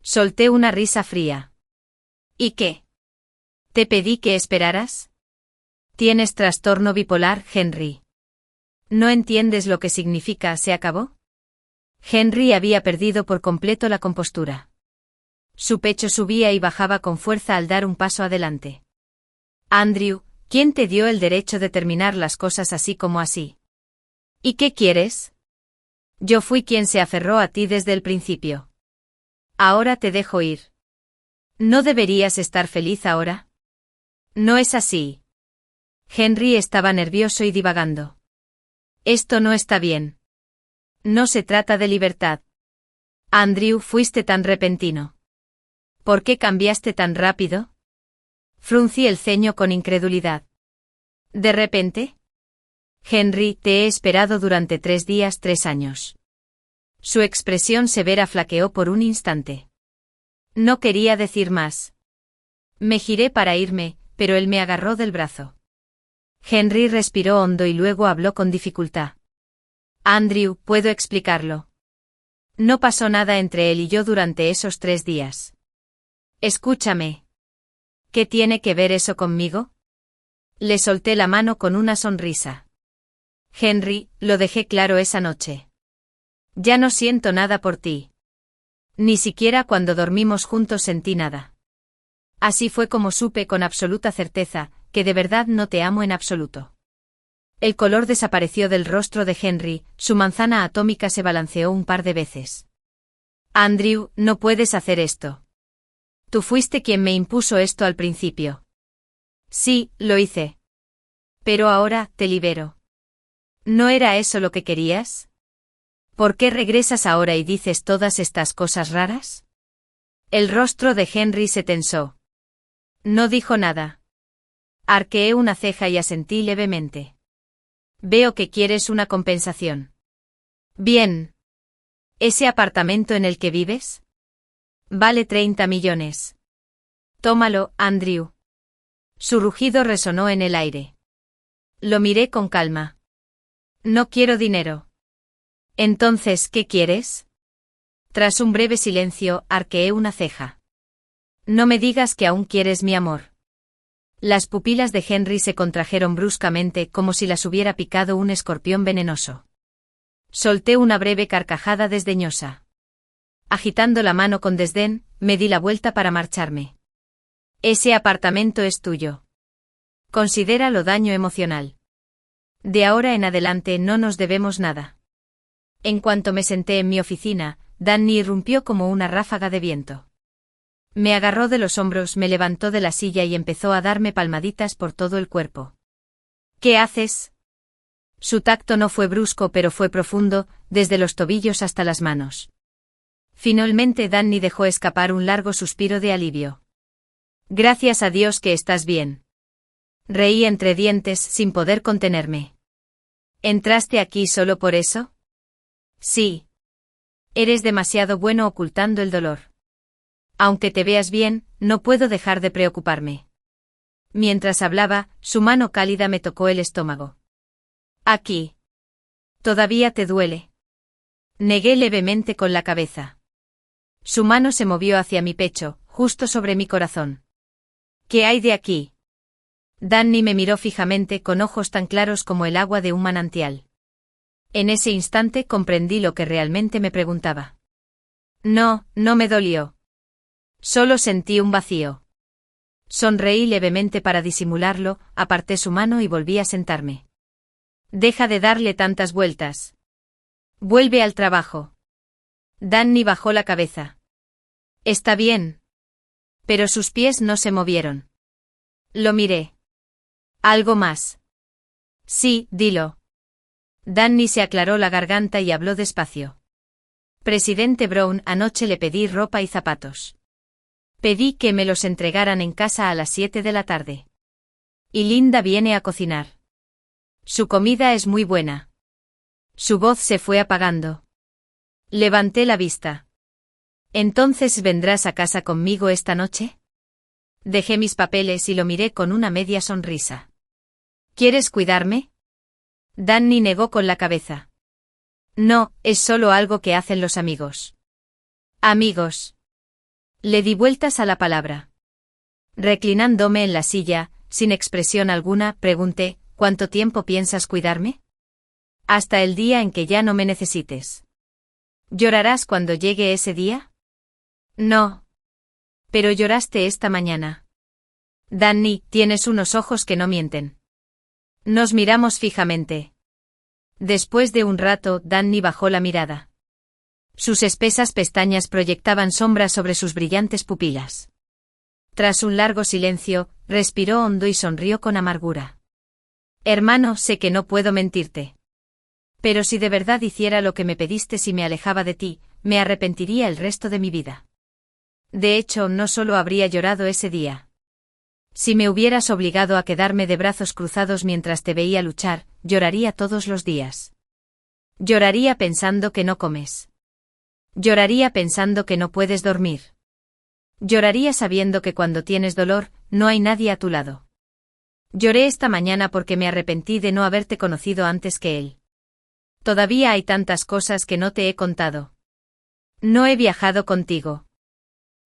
Solté una risa fría. ¿Y qué? ¿Te pedí que esperaras? ¿Tienes trastorno bipolar, Henry? ¿No entiendes lo que significa se acabó? Henry había perdido por completo la compostura. Su pecho subía y bajaba con fuerza al dar un paso adelante. Andrew, ¿quién te dio el derecho de terminar las cosas así como así? ¿Y qué quieres? Yo fui quien se aferró a ti desde el principio. Ahora te dejo ir. ¿No deberías estar feliz ahora? No es así. Henry estaba nervioso y divagando. Esto no está bien. No se trata de libertad. Andrew, fuiste tan repentino. ¿Por qué cambiaste tan rápido? Fruncí el ceño con incredulidad. ¿De repente? Henry, te he esperado durante 3 días, 3 años. Su expresión severa flaqueó por un instante. No quería decir más. Me giré para irme, pero él me agarró del brazo. Henry respiró hondo y luego habló con dificultad. Andrew, puedo explicarlo. No pasó nada entre él y yo durante esos 3 días. Escúchame. ¿Qué tiene que ver eso conmigo? Le solté la mano con una sonrisa. Henry, lo dejé claro esa noche. Ya no siento nada por ti. Ni siquiera cuando dormimos juntos sentí nada. Así fue como supe con absoluta certeza que de verdad no te amo en absoluto. El color desapareció del rostro de Henry, su manzana atómica se balanceó un par de veces. Andrew, no puedes hacer esto. Tú fuiste quien me impuso esto al principio. Sí, lo hice. Pero ahora, te libero. ¿No era eso lo que querías? ¿Por qué regresas ahora y dices todas estas cosas raras? El rostro de Henry se tensó. No dijo nada. Arqueé una ceja y asentí levemente. Veo que quieres una compensación. Bien. ¿Ese apartamento en el que vives? Vale 30 millones. Tómalo, Andrew. Su rugido resonó en el aire. Lo miré con calma. No quiero dinero. Entonces, ¿qué quieres? Tras un breve silencio, arqueé una ceja. No me digas que aún quieres mi amor. Las pupilas de Henry se contrajeron bruscamente como si las hubiera picado un escorpión venenoso. Solté una breve carcajada desdeñosa. Agitando la mano con desdén, me di la vuelta para marcharme. Ese apartamento es tuyo. Considéralo daño emocional. De ahora en adelante no nos debemos nada. En cuanto me senté en mi oficina, Danny irrumpió como una ráfaga de viento. Me agarró de los hombros, me levantó de la silla y empezó a darme palmaditas por todo el cuerpo. ¿Qué haces? Su tacto no fue brusco pero fue profundo, desde los tobillos hasta las manos. Finalmente Danny dejó escapar un largo suspiro de alivio. Gracias a Dios que estás bien. Reí entre dientes sin poder contenerme. ¿Entraste aquí solo por eso? Sí. Eres demasiado bueno ocultando el dolor. Aunque te veas bien, no puedo dejar de preocuparme. Mientras hablaba, su mano cálida me tocó el estómago. Aquí. ¿Todavía te duele? Negué levemente con la cabeza. Su mano se movió hacia mi pecho, justo sobre mi corazón. ¿Qué hay de aquí? Danny me miró fijamente con ojos tan claros como el agua de un manantial. En ese instante comprendí lo que realmente me preguntaba. No, no me dolió. Solo sentí un vacío. Sonreí levemente para disimularlo, aparté su mano y volví a sentarme. Deja de darle tantas vueltas. Vuelve al trabajo. Danny bajó la cabeza. Está bien. Pero sus pies no se movieron. Lo miré. ¿Algo más? Sí, dilo. Danny se aclaró la garganta y habló despacio. Presidente Brown, anoche le pedí ropa y zapatos. Pedí que me los entregaran en casa a las 7 de la tarde. Y Linda viene a cocinar. Su comida es muy buena. Su voz se fue apagando. Levanté la vista. ¿Entonces vendrás a casa conmigo esta noche? Dejé mis papeles y lo miré con una media sonrisa. ¿Quieres cuidarme? Danny negó con la cabeza. No, es solo algo que hacen los amigos. Amigos. Le di vueltas a la palabra. Reclinándome en la silla, sin expresión alguna, pregunté, ¿cuánto tiempo piensas cuidarme? Hasta el día en que ya no me necesites. ¿Llorarás cuando llegue ese día? No. Pero lloraste esta mañana. Danny, tienes unos ojos que no mienten. Nos miramos fijamente. Después de un rato, Danny bajó la mirada. Sus espesas pestañas proyectaban sombras sobre sus brillantes pupilas. Tras un largo silencio, respiró hondo y sonrió con amargura. Hermano, sé que no puedo mentirte. Pero si de verdad hiciera lo que me pediste si me alejaba de ti, me arrepentiría el resto de mi vida. De hecho, no solo habría llorado ese día. Si me hubieras obligado a quedarme de brazos cruzados mientras te veía luchar, lloraría todos los días. Lloraría pensando que no comes. Lloraría pensando que no puedes dormir. Lloraría sabiendo que cuando tienes dolor, no hay nadie a tu lado. Lloré esta mañana porque me arrepentí de no haberte conocido antes que él. Todavía hay tantas cosas que no te he contado. No he viajado contigo.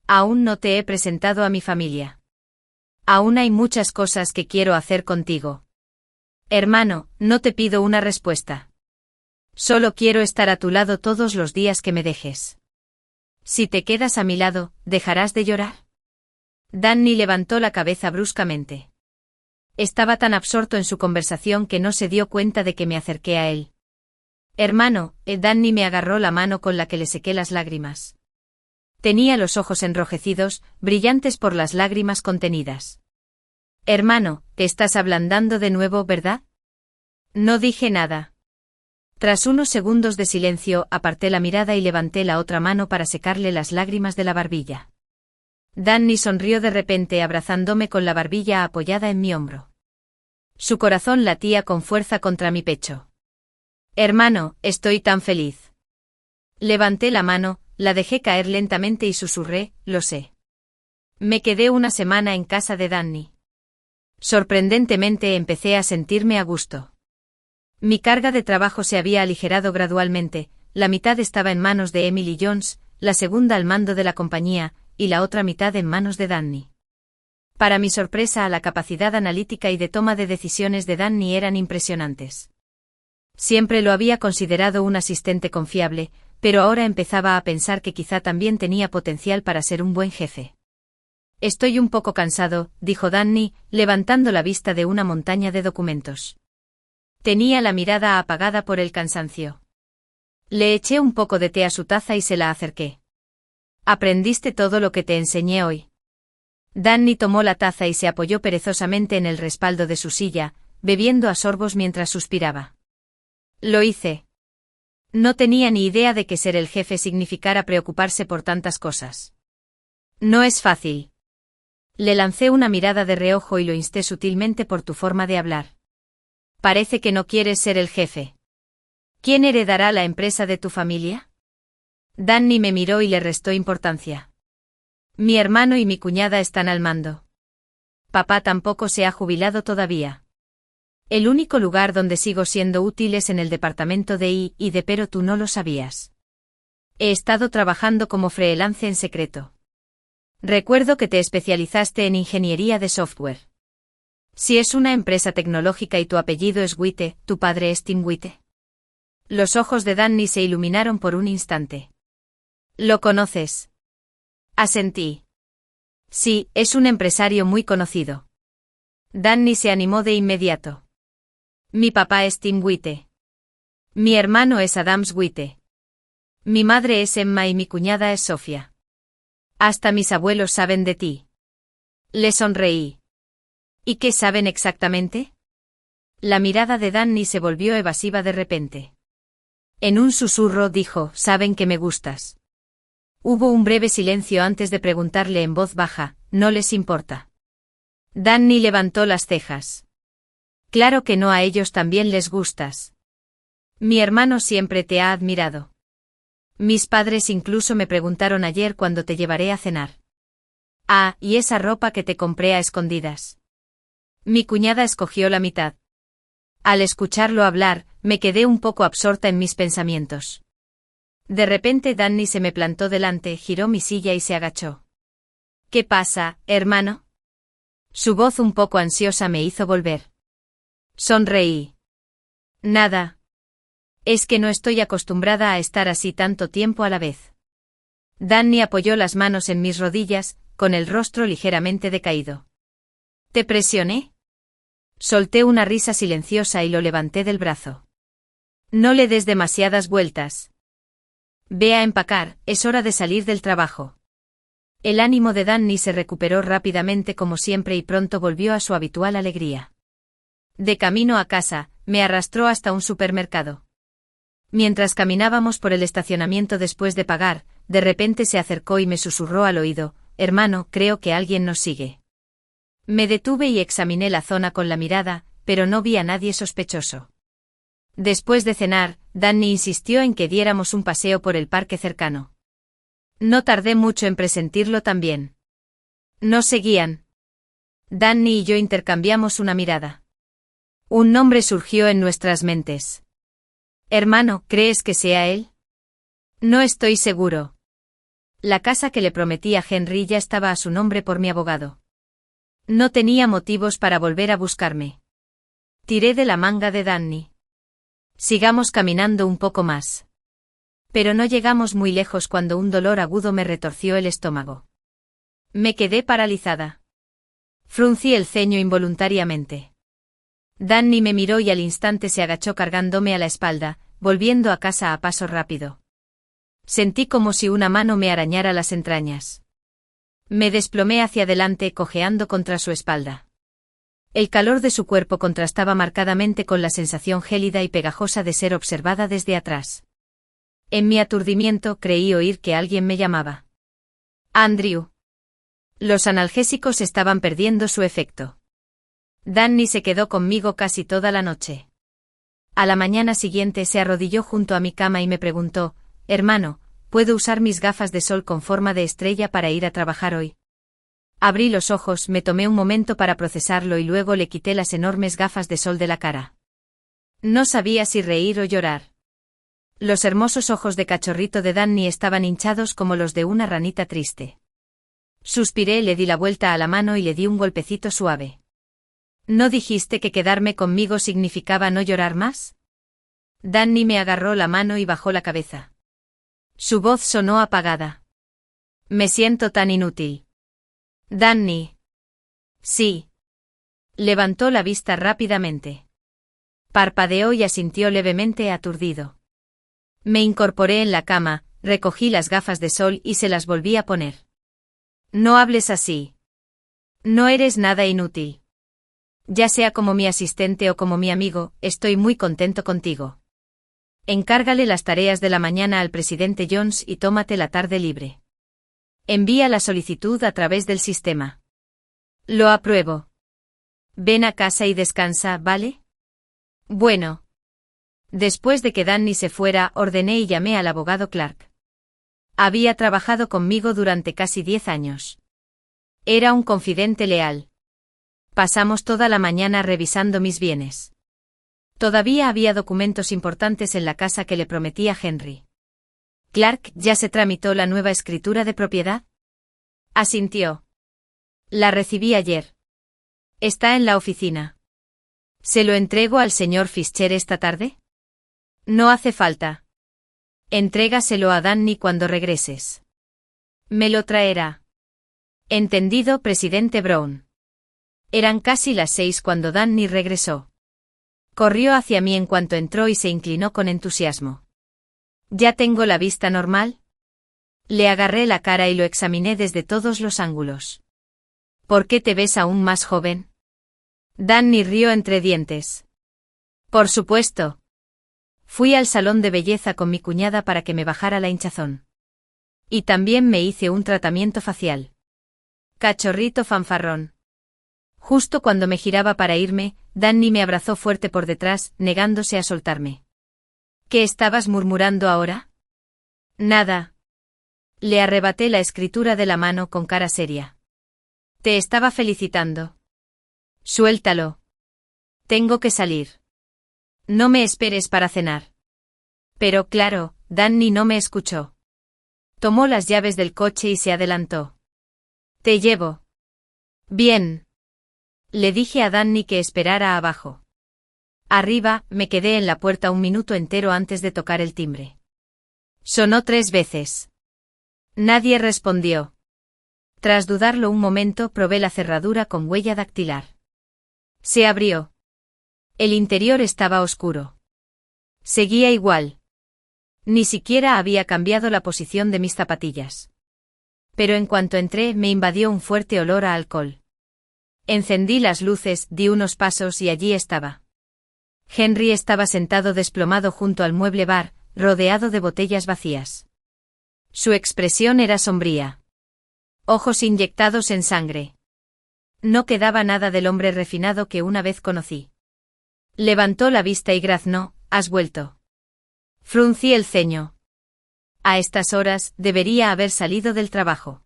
Aún no te he presentado a mi familia. Aún hay muchas cosas que quiero hacer contigo. Hermano, no te pido una respuesta. Solo quiero estar a tu lado todos los días que me dejes. Si te quedas a mi lado, ¿dejarás de llorar? Danny levantó la cabeza bruscamente. Estaba tan absorto en su conversación que no se dio cuenta de que me acerqué a él. Hermano, Danny me agarró la mano con la que le sequé las lágrimas. Tenía los ojos enrojecidos, brillantes por las lágrimas contenidas. Hermano, te estás ablandando de nuevo, ¿verdad? No dije nada. Tras unos segundos de silencio, aparté la mirada y levanté la otra mano para secarle las lágrimas de la barbilla. Danny sonrió de repente abrazándome con la barbilla apoyada en mi hombro. Su corazón latía con fuerza contra mi pecho. Hermano, estoy tan feliz. Levanté la mano, la dejé caer lentamente y susurré, lo sé. Me quedé una semana en casa de Danny. Sorprendentemente empecé a sentirme a gusto. Mi carga de trabajo se había aligerado gradualmente, la mitad estaba en manos de Emily Jones, la segunda al mando de la compañía, y la otra mitad en manos de Danny. Para mi sorpresa, la capacidad analítica y de toma de decisiones de Danny eran impresionantes. Siempre lo había considerado un asistente confiable, pero ahora empezaba a pensar que quizá también tenía potencial para ser un buen jefe. Estoy un poco cansado, dijo Danny, levantando la vista de una montaña de documentos. Tenía la mirada apagada por el cansancio. Le eché un poco de té a su taza y se la acerqué. ¿Aprendiste todo lo que te enseñé hoy? Danny tomó la taza y se apoyó perezosamente en el respaldo de su silla, bebiendo a sorbos mientras suspiraba. Lo hice. No tenía ni idea de que ser el jefe significara preocuparse por tantas cosas. No es fácil. Le lancé una mirada de reojo y lo insté sutilmente por tu forma de hablar. Parece que no quieres ser el jefe. ¿Quién heredará la empresa de tu familia? Danny me miró y le restó importancia. Mi hermano y mi cuñada están al mando. Papá tampoco se ha jubilado todavía. El único lugar donde sigo siendo útil es en el departamento de I+D, pero tú no lo sabías. He estado trabajando como freelance en secreto. Recuerdo que te especializaste en ingeniería de software. Si es una empresa tecnológica y tu apellido es Witte, ¿tu padre es Tim Witte? Los ojos de Danny se iluminaron por un instante. ¿Lo conoces? Asentí. Sí, es un empresario muy conocido. Danny se animó de inmediato. Mi papá es Tim Witte. Mi hermano es Adams Witte. Mi madre es Emma y mi cuñada es Sofía. Hasta mis abuelos saben de ti. Le sonreí. ¿Y qué saben exactamente? La mirada de Danny se volvió evasiva de repente. En un susurro dijo, saben que me gustas. Hubo un breve silencio antes de preguntarle en voz baja, ¿no les importa? Danny levantó las cejas. Claro que no, a ellos también les gustas. Mi hermano siempre te ha admirado. Mis padres incluso me preguntaron ayer cuándo te llevaré a cenar. Ah, y esa ropa que te compré a escondidas. Mi cuñada escogió la mitad. Al escucharlo hablar, me quedé un poco absorta en mis pensamientos. De repente Danny se me plantó delante, giró mi silla y se agachó. ¿Qué pasa, hermano? Su voz un poco ansiosa me hizo volver. Sonreí. Nada. Es que no estoy acostumbrada a estar así tanto tiempo a la vez. Danny apoyó las manos en mis rodillas, con el rostro ligeramente decaído. ¿Te presioné? Solté una risa silenciosa y lo levanté del brazo. No le des demasiadas vueltas. Ve a empacar, es hora de salir del trabajo. El ánimo de Danny se recuperó rápidamente como siempre y pronto volvió a su habitual alegría. De camino a casa, me arrastró hasta un supermercado. Mientras caminábamos por el estacionamiento después de pagar, de repente se acercó y me susurró al oído: «Hermano, creo que alguien nos sigue». Me detuve y examiné la zona con la mirada, pero no vi a nadie sospechoso. Después de cenar, Danny insistió en que diéramos un paseo por el parque cercano. No tardé mucho en presentirlo también. Nos seguían. Danny y yo intercambiamos una mirada. Un nombre surgió en nuestras mentes. «Hermano, ¿crees que sea él?» «No estoy seguro». La casa que le prometí a Henry ya estaba a su nombre por mi abogado. No tenía motivos para volver a buscarme. Tiré de la manga de Danny. «Sigamos caminando un poco más». Pero no llegamos muy lejos cuando un dolor agudo me retorció el estómago. Me quedé paralizada. Fruncí el ceño involuntariamente. Danny me miró y al instante se agachó cargándome a la espalda, volviendo a casa a paso rápido. Sentí como si una mano me arañara las entrañas. Me desplomé hacia adelante cojeando contra su espalda. El calor de su cuerpo contrastaba marcadamente con la sensación gélida y pegajosa de ser observada desde atrás. En mi aturdimiento creí oír que alguien me llamaba. «Andrew». Los analgésicos estaban perdiendo su efecto. Danny se quedó conmigo casi toda la noche. A la mañana siguiente se arrodilló junto a mi cama y me preguntó: «Hermano, ¿puedo usar mis gafas de sol con forma de estrella para ir a trabajar hoy?» Abrí los ojos, me tomé un momento para procesarlo y luego le quité las enormes gafas de sol de la cara. No sabía si reír o llorar. Los hermosos ojos de cachorrito de Danny estaban hinchados como los de una ranita triste. Suspiré, le di la vuelta a la mano y le di un golpecito suave. «¿No dijiste que quedarme conmigo significaba no llorar más?» Danny me agarró la mano y bajó la cabeza. Su voz sonó apagada. «Me siento tan inútil». «Danny». «Sí». Levantó la vista rápidamente. Parpadeó y asintió levemente aturdido. Me incorporé en la cama, recogí las gafas de sol y se las volví a poner. «No hables así. No eres nada inútil. Ya sea como mi asistente o como mi amigo, estoy muy contento contigo. Encárgale las tareas de la mañana al presidente Jones y tómate la tarde libre. Envía la solicitud a través del sistema. Lo apruebo. Ven a casa y descansa, ¿vale?» «Bueno». Después de que Danny se fuera, ordené y llamé al abogado Clark. Había trabajado conmigo durante casi 10 años. Era un confidente leal. Pasamos toda la mañana revisando mis bienes. Todavía había documentos importantes en la casa que le prometí a Henry. «Clark, ¿ya se tramitó la nueva escritura de propiedad?» Asintió. «La recibí ayer. Está en la oficina. ¿Se lo entrego al señor Fischer esta tarde?» «No hace falta. Entrégaselo a Danny cuando regreses. Me lo traerá». «Entendido, presidente Brown». Eran casi las 6 cuando Danny regresó. Corrió hacia mí en cuanto entró y se inclinó con entusiasmo. «¿Ya tengo la vista normal?» Le agarré la cara y lo examiné desde todos los ángulos. «¿Por qué te ves aún más joven?» Danny rió entre dientes. «Por supuesto. Fui al salón de belleza con mi cuñada para que me bajara la hinchazón. Y también me hice un tratamiento facial. Cachorrito fanfarrón». Justo cuando me giraba para irme, Danny me abrazó fuerte por detrás, negándose a soltarme. «¿Qué estabas murmurando ahora?» «Nada». Le arrebaté la escritura de la mano con cara seria. «Te estaba felicitando». «Suéltalo. Tengo que salir. No me esperes para cenar». Pero claro, Danny no me escuchó. Tomó las llaves del coche y se adelantó. «Te llevo». «Bien». Le dije a Danny que esperara abajo. Arriba, me quedé en la puerta un minuto entero antes de tocar el timbre. Sonó 3 veces. Nadie respondió. Tras dudarlo un momento, probé la cerradura con huella dactilar. Se abrió. El interior estaba oscuro. Seguía igual. Ni siquiera había cambiado la posición de mis zapatillas. Pero en cuanto entré, me invadió un fuerte olor a alcohol. Encendí las luces, di unos pasos y allí estaba. Henry estaba sentado desplomado junto al mueble bar, rodeado de botellas vacías. Su expresión era sombría. Ojos inyectados en sangre. No quedaba nada del hombre refinado que una vez conocí. Levantó la vista y graznó: ¿has vuelto? Fruncí el ceño. A estas horas, debería haber salido del trabajo.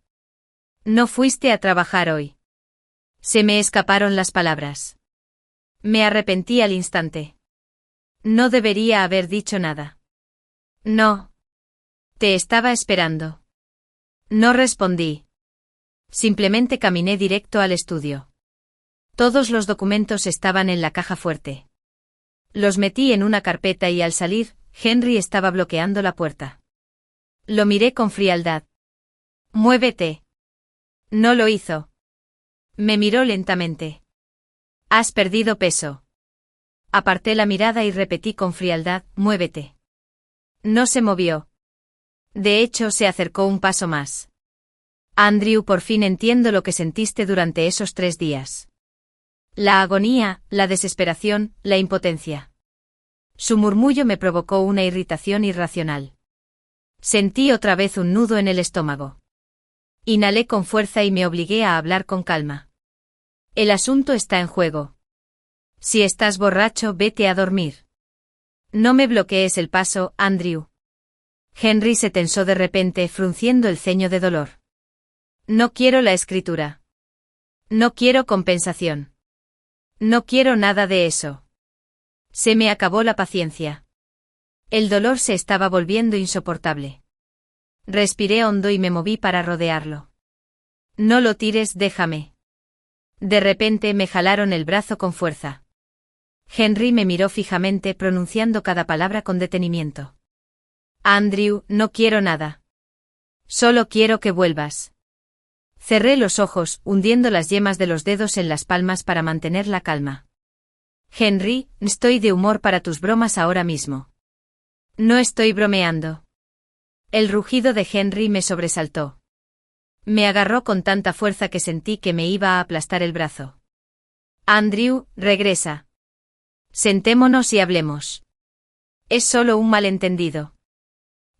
No fuiste a trabajar hoy. Se me escaparon las palabras. Me arrepentí al instante. No debería haber dicho nada. No. Te estaba esperando. No respondí. Simplemente caminé directo al estudio. Todos los documentos estaban en la caja fuerte. Los metí en una carpeta y al salir, Henry estaba bloqueando la puerta. Lo miré con frialdad. Muévete. No lo hizo. Me miró lentamente. Has perdido peso. Aparté la mirada y repetí con frialdad: muévete. No se movió. De hecho, se acercó un paso más. Andrew, por fin entiendo lo que sentiste durante esos 3 días. La agonía, la desesperación, la impotencia. Su murmullo me provocó una irritación irracional. Sentí otra vez un nudo en el estómago. Inhalé con fuerza y me obligué a hablar con calma. El asunto está en juego. Si estás borracho, vete a dormir. No me bloquees el paso, Andrew. Henry se tensó de repente, frunciendo el ceño de dolor. No quiero la escritura. No quiero compensación. No quiero nada de eso. Se me acabó la paciencia. El dolor se estaba volviendo insoportable. Respiré hondo y me moví para rodearlo. No lo tires, déjame. De repente me jalaron el brazo con fuerza. Henry me miró fijamente, pronunciando cada palabra con detenimiento. Andrew, no quiero nada. Solo quiero que vuelvas. Cerré los ojos, hundiendo las yemas de los dedos en las palmas para mantener la calma. Henry, estoy de humor para tus bromas ahora mismo. No estoy bromeando. El rugido de Henry me sobresaltó. Me agarró con tanta fuerza que sentí que me iba a aplastar el brazo. Andrew, regresa. Sentémonos y hablemos. Es solo un malentendido.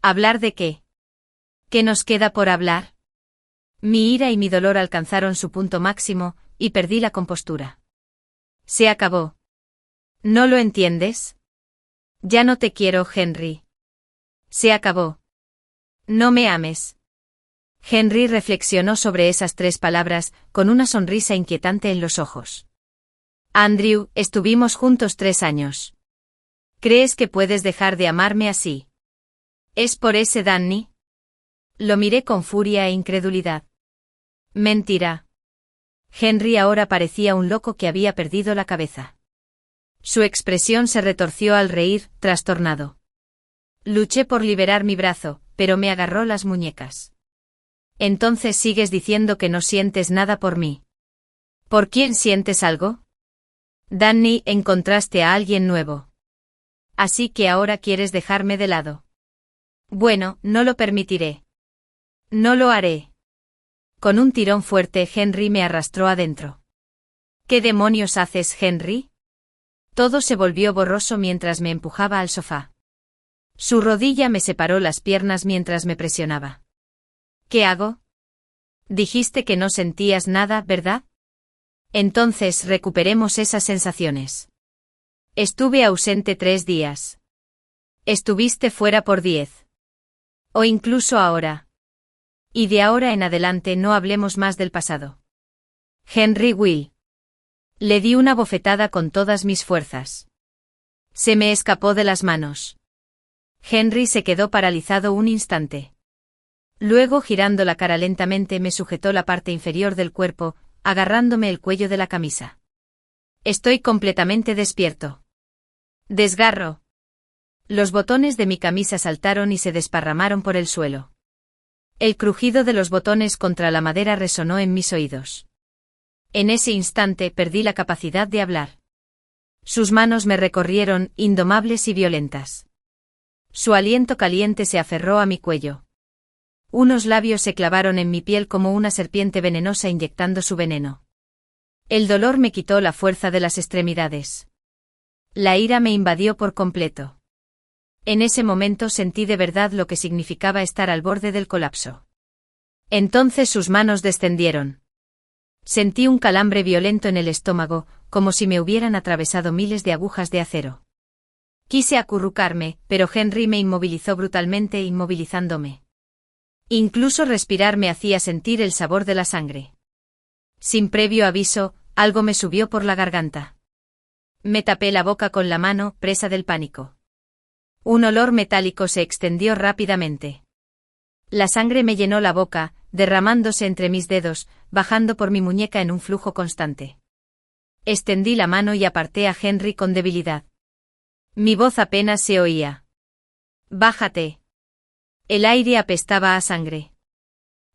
¿Hablar de qué? ¿Qué nos queda por hablar? Mi ira y mi dolor alcanzaron su punto máximo, y perdí la compostura. Se acabó. ¿No lo entiendes? Ya no te quiero, Henry. Se acabó. No me ames. Henry reflexionó sobre esas 3 palabras, con una sonrisa inquietante en los ojos. Andrew, estuvimos juntos 3 años. ¿Crees que puedes dejar de amarme así? ¿Es por ese Danny? Lo miré con furia e incredulidad. Mentira. Henry ahora parecía un loco que había perdido la cabeza. Su expresión se retorció al reír, trastornado. Luché por liberar mi brazo, pero me agarró las muñecas. Entonces sigues diciendo que no sientes nada por mí. ¿Por quién sientes algo? Danny, encontraste a alguien nuevo. Así que ahora quieres dejarme de lado. Bueno, no lo permitiré. No lo haré. Con un tirón fuerte, Henry me arrastró adentro. ¿Qué demonios haces, Henry? Todo se volvió borroso mientras me empujaba al sofá. Su rodilla me separó las piernas mientras me presionaba. ¿Qué hago? Dijiste que no sentías nada, ¿verdad? Entonces recuperemos esas sensaciones. Estuve ausente 3 días. Estuviste fuera por 10. O incluso ahora. Y de ahora en adelante no hablemos más del pasado. Henry Will. Le di una bofetada con todas mis fuerzas. Se me escapó de las manos. Henry se quedó paralizado un instante. Luego, girando la cara lentamente, me sujetó la parte inferior del cuerpo, agarrándome el cuello de la camisa. Estoy completamente despierto. Desgarro. Los botones de mi camisa saltaron y se desparramaron por el suelo. El crujido de los botones contra la madera resonó en mis oídos. En ese instante perdí la capacidad de hablar. Sus manos me recorrieron, indomables y violentas. Su aliento caliente se aferró a mi cuello. Unos labios se clavaron en mi piel como una serpiente venenosa inyectando su veneno. El dolor me quitó la fuerza de las extremidades. La ira me invadió por completo. En ese momento sentí de verdad lo que significaba estar al borde del colapso. Entonces sus manos descendieron. Sentí un calambre violento en el estómago, como si me hubieran atravesado miles de agujas de acero. Quise acurrucarme, pero Henry me inmovilizó brutalmente, inmovilizándome. Incluso respirar me hacía sentir el sabor de la sangre. Sin previo aviso, algo me subió por la garganta. Me tapé la boca con la mano, presa del pánico. Un olor metálico se extendió rápidamente. La sangre me llenó la boca, derramándose entre mis dedos, bajando por mi muñeca en un flujo constante. Extendí la mano y aparté a Henry con debilidad. Mi voz apenas se oía. «Bájate». El aire apestaba a sangre.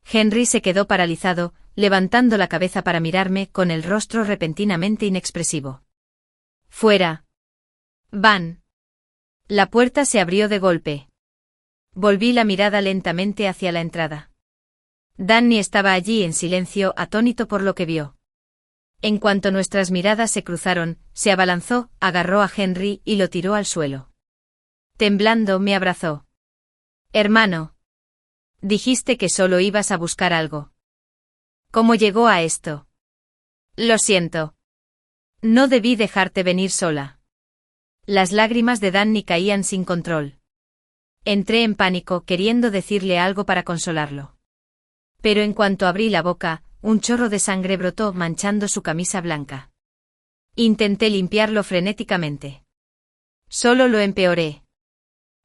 Henry se quedó paralizado, levantando la cabeza para mirarme con el rostro repentinamente inexpresivo. «Fuera. Van». La puerta se abrió de golpe. Volví la mirada lentamente hacia la entrada. Danny estaba allí en silencio, atónito por lo que vio. En cuanto nuestras miradas se cruzaron, se abalanzó, agarró a Henry y lo tiró al suelo. Temblando me abrazó. «Hermano. Dijiste que solo ibas a buscar algo. ¿Cómo llegó a esto?» «Lo siento. No debí dejarte venir sola». Las lágrimas de Danny caían sin control. Entré en pánico, queriendo decirle algo para consolarlo. Pero en cuanto abrí la boca, un chorro de sangre brotó manchando su camisa blanca. Intenté limpiarlo frenéticamente. Solo lo empeoré.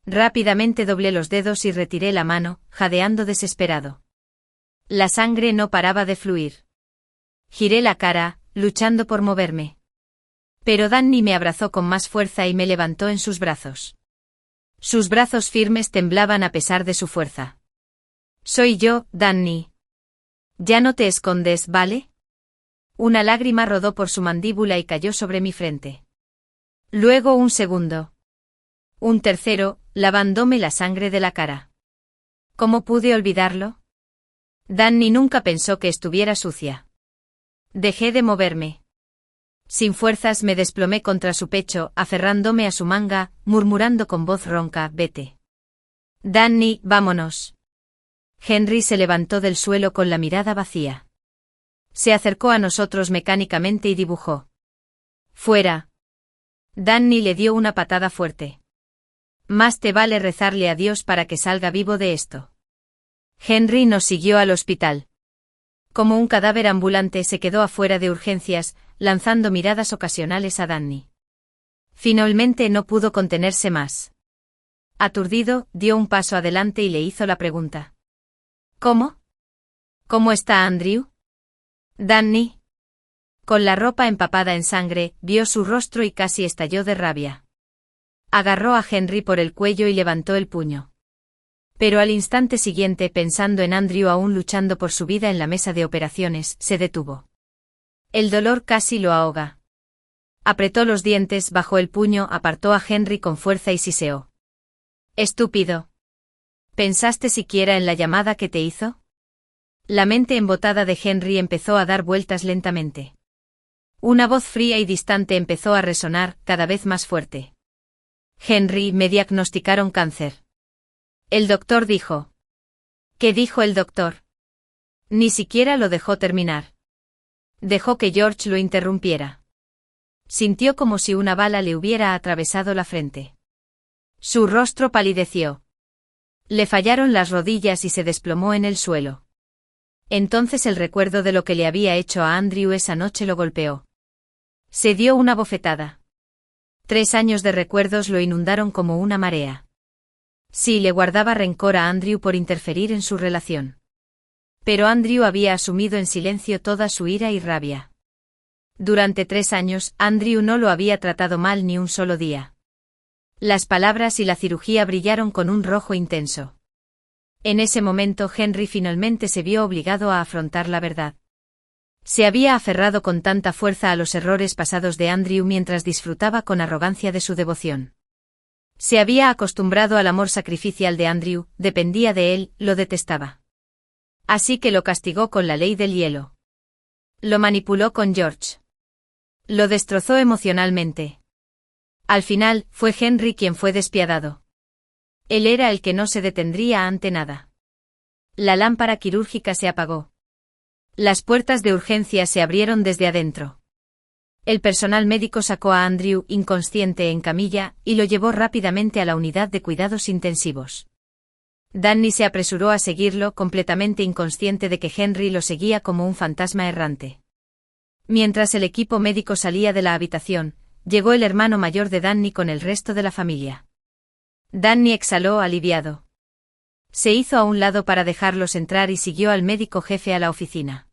Rápidamente doblé los dedos y retiré la mano, jadeando desesperado. La sangre no paraba de fluir. Giré la cara, luchando por moverme. Pero Danny me abrazó con más fuerza y me levantó en sus brazos. Sus brazos firmes temblaban a pesar de su fuerza. «Soy yo, Danny. Ya no te escondes, ¿vale?» Una lágrima rodó por su mandíbula y cayó sobre mi frente. Luego un segundo. Un tercero, lavándome la sangre de la cara. ¿Cómo pude olvidarlo? Danny nunca pensó que estuviera sucia. Dejé de moverme. Sin fuerzas me desplomé contra su pecho, aferrándome a su manga, murmurando con voz ronca: «Vete. Danny, vámonos». Henry se levantó del suelo con la mirada vacía. Se acercó a nosotros mecánicamente y dibujó: «Fuera». Danny le dio una patada fuerte. «Más te vale rezarle a Dios para que salga vivo de esto». Henry nos siguió al hospital. Como un cadáver ambulante se quedó afuera de urgencias, lanzando miradas ocasionales a Danny. Finalmente no pudo contenerse más. Aturdido, dio un paso adelante y le hizo la pregunta: «¿Cómo? ¿Cómo está Andrew?» Danny, con la ropa empapada en sangre, vio su rostro y casi estalló de rabia. Agarró a Henry por el cuello y levantó el puño. Pero al instante siguiente, pensando en Andrew aún luchando por su vida en la mesa de operaciones, se detuvo. El dolor casi lo ahoga. Apretó los dientes, bajó el puño, apartó a Henry con fuerza y siseó: «Estúpido. ¿Pensaste siquiera en la llamada que te hizo?» La mente embotada de Henry empezó a dar vueltas lentamente. Una voz fría y distante empezó a resonar, cada vez más fuerte. «Henry, me diagnosticaron cáncer». El doctor dijo. ¿Qué dijo el doctor? Ni siquiera lo dejó terminar. Dejó que George lo interrumpiera. Sintió como si una bala le hubiera atravesado la frente. Su rostro palideció. Le fallaron las rodillas y se desplomó en el suelo. Entonces el recuerdo de lo que le había hecho a Andrew esa noche lo golpeó. Se dio una bofetada. 3 años de recuerdos lo inundaron como una marea. Sí, le guardaba rencor a Andrew por interferir en su relación. Pero Andrew había asumido en silencio toda su ira y rabia. Durante 3 años, Andrew no lo había tratado mal ni un solo día. Las palabras y la cirugía brillaron con un rojo intenso. En ese momento Henry finalmente se vio obligado a afrontar la verdad. Se había aferrado con tanta fuerza a los errores pasados de Andrew mientras disfrutaba con arrogancia de su devoción. Se había acostumbrado al amor sacrificial de Andrew, dependía de él, lo detestaba. Así que lo castigó con la ley del hielo. Lo manipuló con George. Lo destrozó emocionalmente. Al final, fue Henry quien fue despiadado. Él era el que no se detendría ante nada. La lámpara quirúrgica se apagó. Las puertas de urgencia se abrieron desde adentro. El personal médico sacó a Andrew, inconsciente en camilla, y lo llevó rápidamente a la unidad de cuidados intensivos. Danny se apresuró a seguirlo, completamente inconsciente de que Henry lo seguía como un fantasma errante. Mientras el equipo médico salía de la habitación, llegó el hermano mayor de Danny con el resto de la familia. Danny exhaló aliviado. Se hizo a un lado para dejarlos entrar y siguió al médico jefe a la oficina.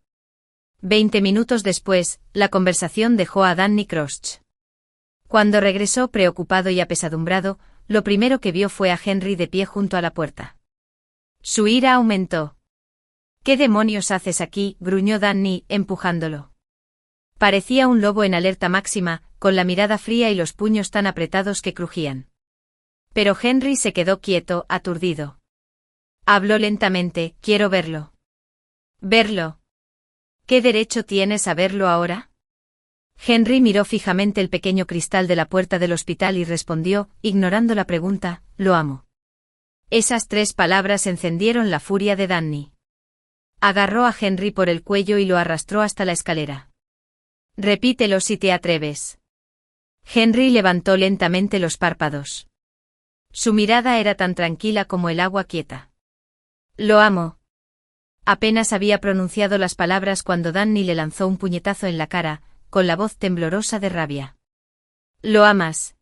20 minutos después, la conversación dejó a Danny Croscht. Cuando regresó preocupado y apesadumbrado, lo primero que vio fue a Henry de pie junto a la puerta. Su ira aumentó. «¿Qué demonios haces aquí?», gruñó Danny, empujándolo. Parecía un lobo en alerta máxima, con la mirada fría y los puños tan apretados que crujían. Pero Henry se quedó quieto, aturdido. Habló lentamente: «Quiero verlo». «¿Verlo? ¿Qué derecho tienes a verlo ahora?». Henry miró fijamente el pequeño cristal de la puerta del hospital y respondió, ignorando la pregunta: «Lo amo». Esas 3 palabras encendieron la furia de Danny. Agarró a Henry por el cuello y lo arrastró hasta la escalera. «Repítelo si te atreves». Henry levantó lentamente los párpados. Su mirada era tan tranquila como el agua quieta. «Lo amo». Apenas había pronunciado las palabras cuando Danny le lanzó un puñetazo en la cara, con la voz temblorosa de rabia. «¿Lo amas?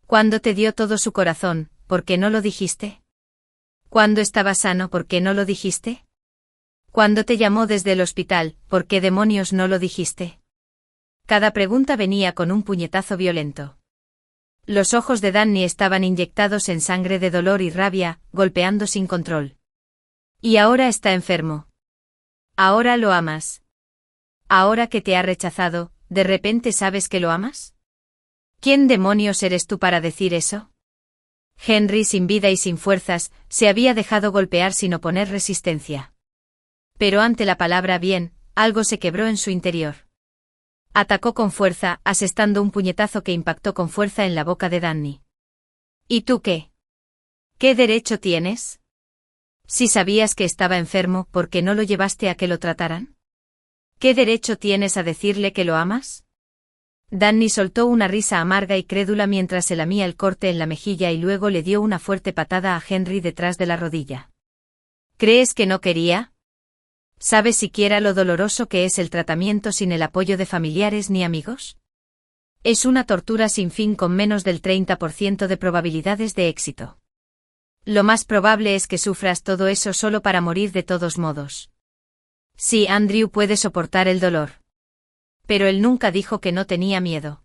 Cuando te dio todo su corazón, ¿por qué no lo dijiste? Cuando estaba sano, ¿por qué no lo dijiste? Cuando te llamó desde el hospital, ¿por qué demonios no lo dijiste?». Cada pregunta venía con un puñetazo violento. Los ojos de Danny estaban inyectados en sangre de dolor y rabia, golpeando sin control. «Y ahora está enfermo. Ahora lo amas. Ahora que te ha rechazado, ¿de repente sabes que lo amas? ¿Quién demonios eres tú para decir eso?». Henry, sin vida y sin fuerzas, se había dejado golpear sin oponer resistencia. Pero ante la palabra bien, algo se quebró en su interior. Atacó con fuerza, asestando un puñetazo que impactó con fuerza en la boca de Danny. «¿Y tú qué? ¿Qué derecho tienes? Si sabías que estaba enfermo, ¿por qué no lo llevaste a que lo trataran? ¿Qué derecho tienes a decirle que lo amas?». Danny soltó una risa amarga y crédula mientras se lamía el corte en la mejilla y luego le dio una fuerte patada a Henry detrás de la rodilla. «¿Crees que no quería? ¿Sabes siquiera lo doloroso que es el tratamiento sin el apoyo de familiares ni amigos? Es una tortura sin fin con menos del 30% de probabilidades de éxito. Lo más probable es que sufras todo eso solo para morir de todos modos». Sí, Andrew puede soportar el dolor. Pero él nunca dijo que no tenía miedo.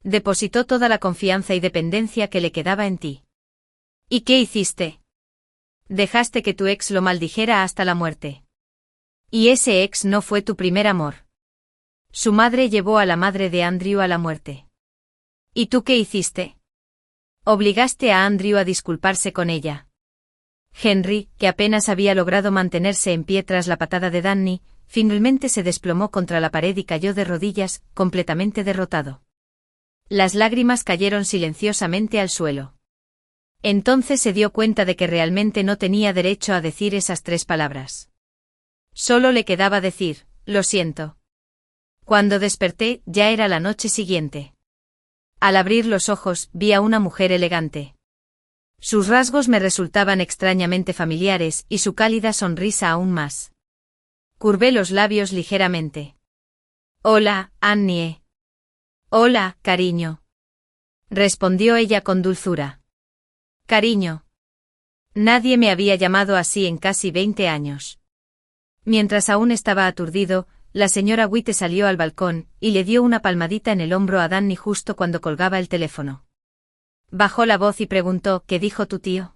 Depositó toda la confianza y dependencia que le quedaba en ti. ¿Y qué hiciste? Dejaste que tu ex lo maldijera hasta la muerte. Y ese ex no fue tu primer amor. Su madre llevó a la madre de Andrew a la muerte. ¿Y tú qué hiciste? Obligaste a Andrew a disculparse con ella. Henry, que apenas había logrado mantenerse en pie tras la patada de Danny, finalmente se desplomó contra la pared y cayó de rodillas, completamente derrotado. Las lágrimas cayeron silenciosamente al suelo. Entonces se dio cuenta de que realmente no tenía derecho a decir esas 3 palabras. Solo le quedaba decir: «Lo siento». Cuando desperté, ya era la noche siguiente. Al abrir los ojos, vi a una mujer elegante. Sus rasgos me resultaban extrañamente familiares y su cálida sonrisa aún más. Curvé los labios ligeramente. «Hola, Annie». «Hola, cariño», respondió ella con dulzura. «Cariño». Nadie me había llamado así en casi 20 años. Mientras aún estaba aturdido, la señora Witte salió al balcón y le dio una palmadita en el hombro a Danny justo cuando colgaba el teléfono. Bajó la voz y preguntó: «¿Qué dijo tu tío?».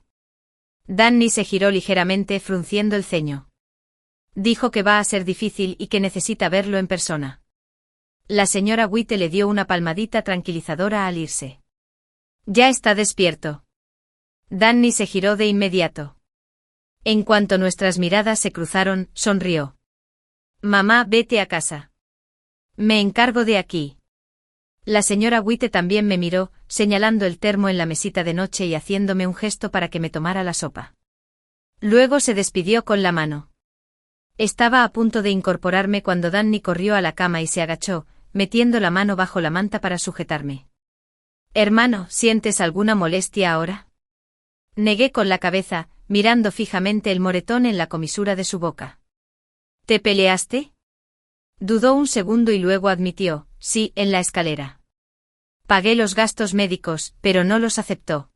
Danny se giró ligeramente, frunciendo el ceño. «Dijo que va a ser difícil y que necesita verlo en persona». La señora Witte le dio una palmadita tranquilizadora al irse. «Ya está despierto». Danny se giró de inmediato. En cuanto nuestras miradas se cruzaron, sonrió. «Mamá, vete a casa. Me encargo de aquí». La señora Witte también me miró, señalando el termo en la mesita de noche y haciéndome un gesto para que me tomara la sopa. Luego se despidió con la mano. Estaba a punto de incorporarme cuando Danny corrió a la cama y se agachó, metiendo la mano bajo la manta para sujetarme. «Hermano, ¿sientes alguna molestia ahora?». Negué con la cabeza, mirando fijamente el moretón en la comisura de su boca. «¿Te peleaste?». Dudó un segundo y luego admitió: «Sí, en la escalera». Pagué los gastos médicos, pero no los aceptó.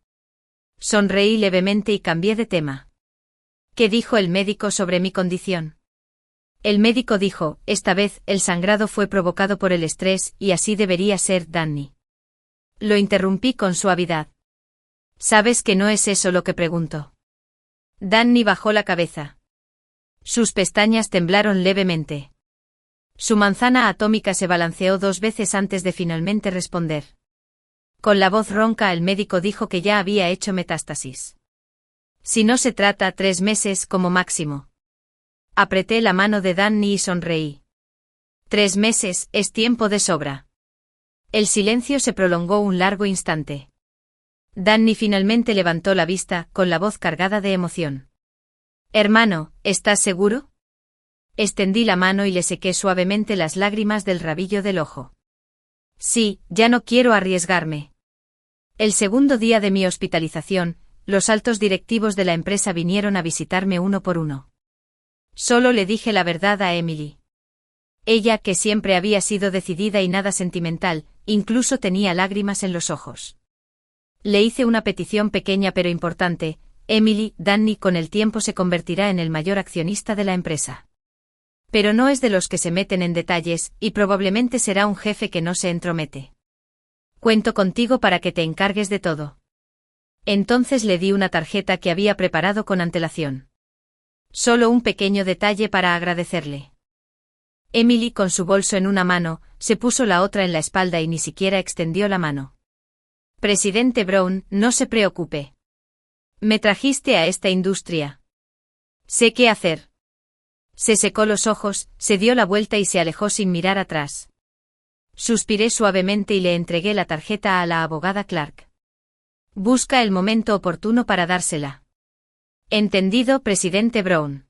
Sonreí levemente y cambié de tema. «¿Qué dijo el médico sobre mi condición?». El médico dijo: «Esta vez, el sangrado fue provocado por el estrés y así debería ser, Danny». Lo interrumpí con suavidad. «¿Sabes que no es eso lo que pregunto?». Danny bajó la cabeza. Sus pestañas temblaron levemente. Su manzana atómica se balanceó 2 veces antes de finalmente responder. Con la voz ronca el médico dijo que ya había hecho metástasis. «Si no se trata, 3 meses como máximo». Apreté la mano de Danny y sonreí. 3 meses es tiempo de sobra. El silencio se prolongó un largo instante. Danny finalmente levantó la vista, con la voz cargada de emoción. «Hermano, ¿estás seguro?». Extendí la mano y le sequé suavemente las lágrimas del rabillo del ojo. «Sí, ya no quiero arriesgarme». El segundo día de mi hospitalización, los altos directivos de la empresa vinieron a visitarme uno por uno. Solo le dije la verdad a Emily. Ella, que siempre había sido decidida y nada sentimental, incluso tenía lágrimas en los ojos. Le hice una petición pequeña pero importante: «Emily, Danny con el tiempo se convertirá en el mayor accionista de la empresa. Pero no es de los que se meten en detalles, y probablemente será un jefe que no se entromete. Cuento contigo para que te encargues de todo». Entonces le di una tarjeta que había preparado con antelación. Solo un pequeño detalle para agradecerle. Emily, con su bolso en una mano, se puso la otra en la espalda y ni siquiera extendió la mano. «Presidente Brown, no se preocupe. Me trajiste a esta industria. Sé qué hacer». Se secó los ojos, se dio la vuelta y se alejó sin mirar atrás. Suspiré suavemente y le entregué la tarjeta a la abogada Clark. «Busca el momento oportuno para dársela». «Entendido, presidente Brown».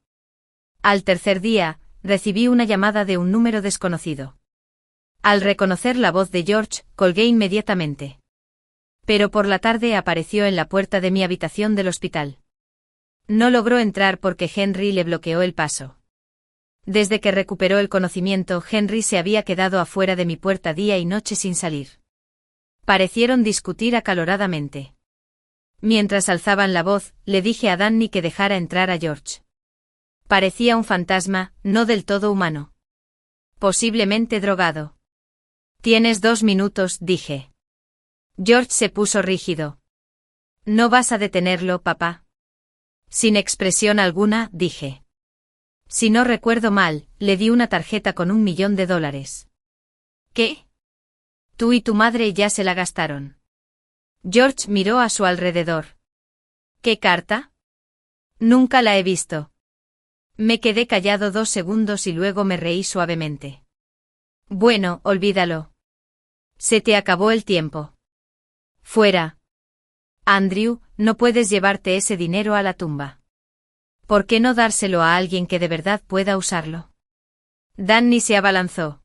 Al tercer día, recibí una llamada de un número desconocido. Al reconocer la voz de George, colgué inmediatamente. Pero por la tarde apareció en la puerta de mi habitación del hospital. No logró entrar porque Henry le bloqueó el paso. Desde que recuperó el conocimiento, Henry se había quedado afuera de mi puerta día y noche sin salir. Parecieron discutir acaloradamente. Mientras alzaban la voz, le dije a Danny que dejara entrar a George. Parecía un fantasma, no del todo humano. Posiblemente drogado. «Tienes 2 minutos», dije. George se puso rígido. «¿No vas a detenerlo, papá?». Sin expresión alguna, dije. Si no recuerdo mal, le di una tarjeta con $1 millón. «¿Qué? Tú y tu madre ya se la gastaron». George miró a su alrededor. «¿Qué carta?». «Nunca la he visto». Me quedé callado 2 segundos y luego me reí suavemente. «Bueno, olvídalo. Se te acabó el tiempo. Fuera. Andrew, no puedes llevarte ese dinero a la tumba. ¿Por qué no dárselo a alguien que de verdad pueda usarlo?». Danny se abalanzó.